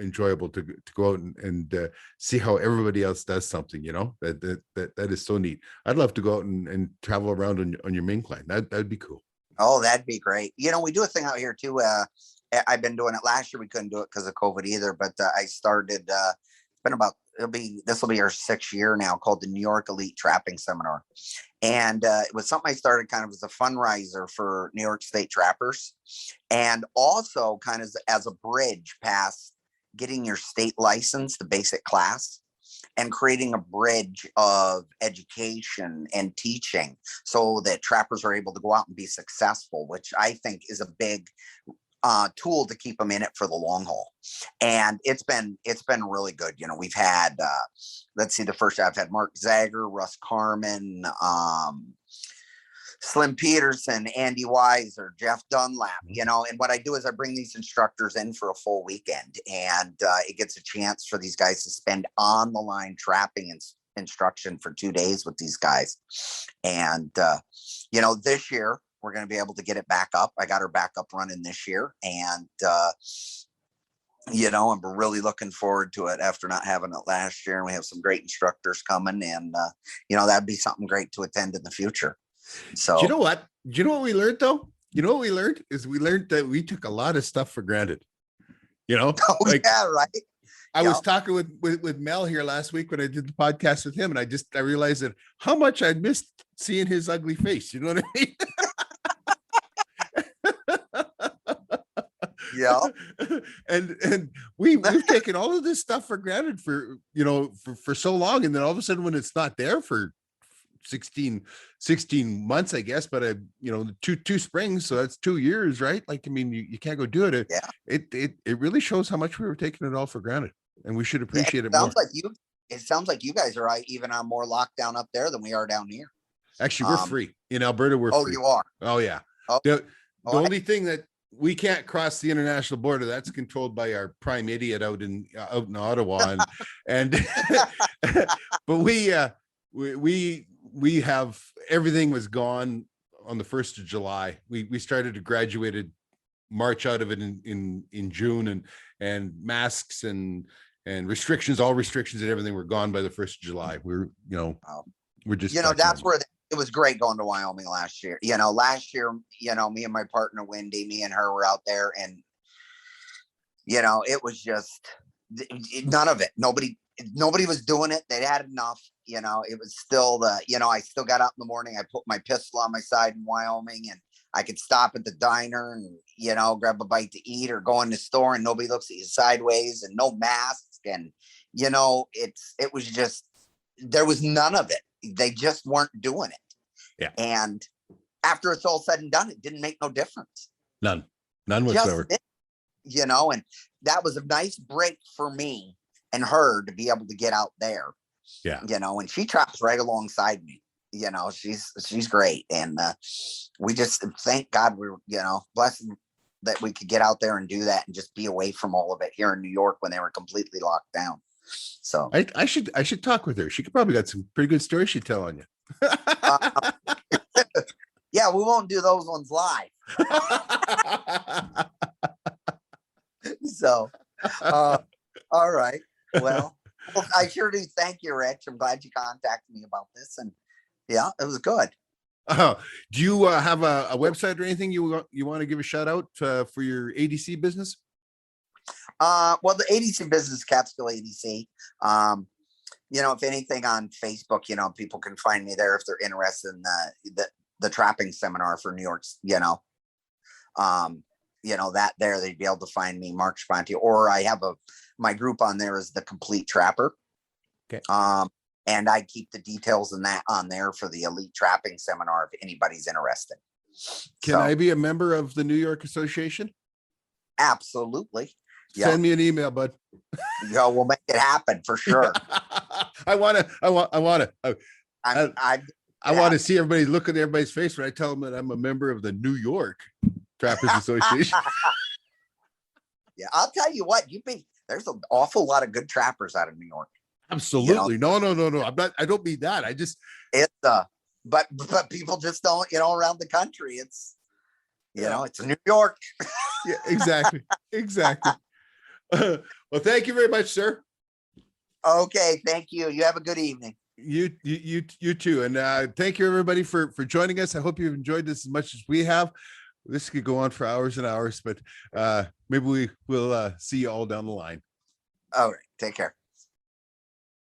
enjoyable to go out and see how everybody else does something. That is so neat. I'd love to go out and travel around on your main line. That'd be cool. Oh, that'd be great. We do a thing out here too. I've been doing it last year. We couldn't do it because of COVID either, but I started, it's been this will be our 6th year now, called the New York Elite Trapping Seminar. And it was something I started kind of as a fundraiser for New York State trappers, and also kind of as a bridge past getting your state license, the basic class, and creating a bridge of education and teaching so that trappers are able to go out and be successful, which I think is a big tool to keep them in it for the long haul. And it's been really good. We've had, let's see, the first I've had Mark Zager, Russ Carmen, Slim Peterson, Andy Weiser, Jeff Dunlap, and what I do is I bring these instructors in for a full weekend, and it gets a chance for these guys to spend on the line trapping instruction for 2 days with these guys. And, this year we're going to be able to get it back up. I got her back up running this year, and, I'm really looking forward to it after not having it last year. And we have some great instructors coming, and, that'd be something great to attend in the future. So, you know what we learned though? We learned that we took a lot of stuff for granted. Oh, yeah, right. I was talking with Mel here last week when I did the podcast with him, and I realized that how much I'd missed seeing his ugly face. You know what I mean? Yeah. And we've taken all of this stuff for granted for so long, and then all of a sudden when it's not there for 16 months, I guess, but two springs, so that's 2 years, right? Like, I mean, you can't go do it. Yeah. It really shows how much we were taking it all for granted, and we should appreciate it more. It sounds like you guys are even on more lockdown up there than we are down here. Actually, we're free in Alberta. We're free. Oh, you are? Oh, yeah. The only thing that we can't cross the international border, that's controlled by our prime idiot out in Ottawa, and but we have, everything was gone on the 1st of July. We started to graduated March out of it in June, and masks and restrictions, all restrictions and everything were gone by the 1st of July. We're just, that's where it was great going to Wyoming last year. Last year, me and my partner Wendy, me and her were out there, and it was just none of it. Nobody was doing it. They had enough. It was still I still got up in the morning. I put my pistol on my side in Wyoming, and I could stop at the diner and, grab a bite to eat, or go in the store and nobody looks at you sideways, and no masks. And, it was just, there was none of it. They just weren't doing it. Yeah. And after it's all said and done, it didn't make no difference. None whatsoever. And that was a nice break for me and her to be able to get out there. Yeah. And she traps right alongside me. She's great. And we just thank God we're, blessed that we could get out there and do that and just be away from all of it here in New York when they were completely locked down. So I should talk with her. She could probably got some pretty good stories she'd tell on you. Yeah, we won't do those ones live. So, all right. Well, I sure do. Thank you, Rich. I'm glad you contacted me about this, and yeah, it was good. Do you have a website or anything you want to give a shout out for your ADC business? Well, the ADC business, Catskill ADC. If anything on Facebook, people can find me there if they're interested in the trapping seminar for New York's, that there, they'd be able to find me, Mark Charpentier, or I have my group on there is the Complete Trapper. Okay. And I keep the details in that on there for the Elite Trapping Seminar if anybody's interested. Can I be a member of the New York Association? Absolutely. Send me an email, bud. We'll make it happen for sure. I want to see everybody look at everybody's face when I tell them that I'm a member of the New York Trappers Association. Yeah, I'll tell you what, there's an awful lot of good trappers out of New York. Absolutely. No. I don't mean that. I just, It's but people just don't, around the country. It's it's New York. yeah, exactly. Exactly. Well, thank you very much, sir. Okay, thank you. You have a good evening. You too. And thank you everybody for joining us. I hope you've enjoyed this as much as we have. This could go on for hours and hours, but maybe we will see you all down the line. All right, take care.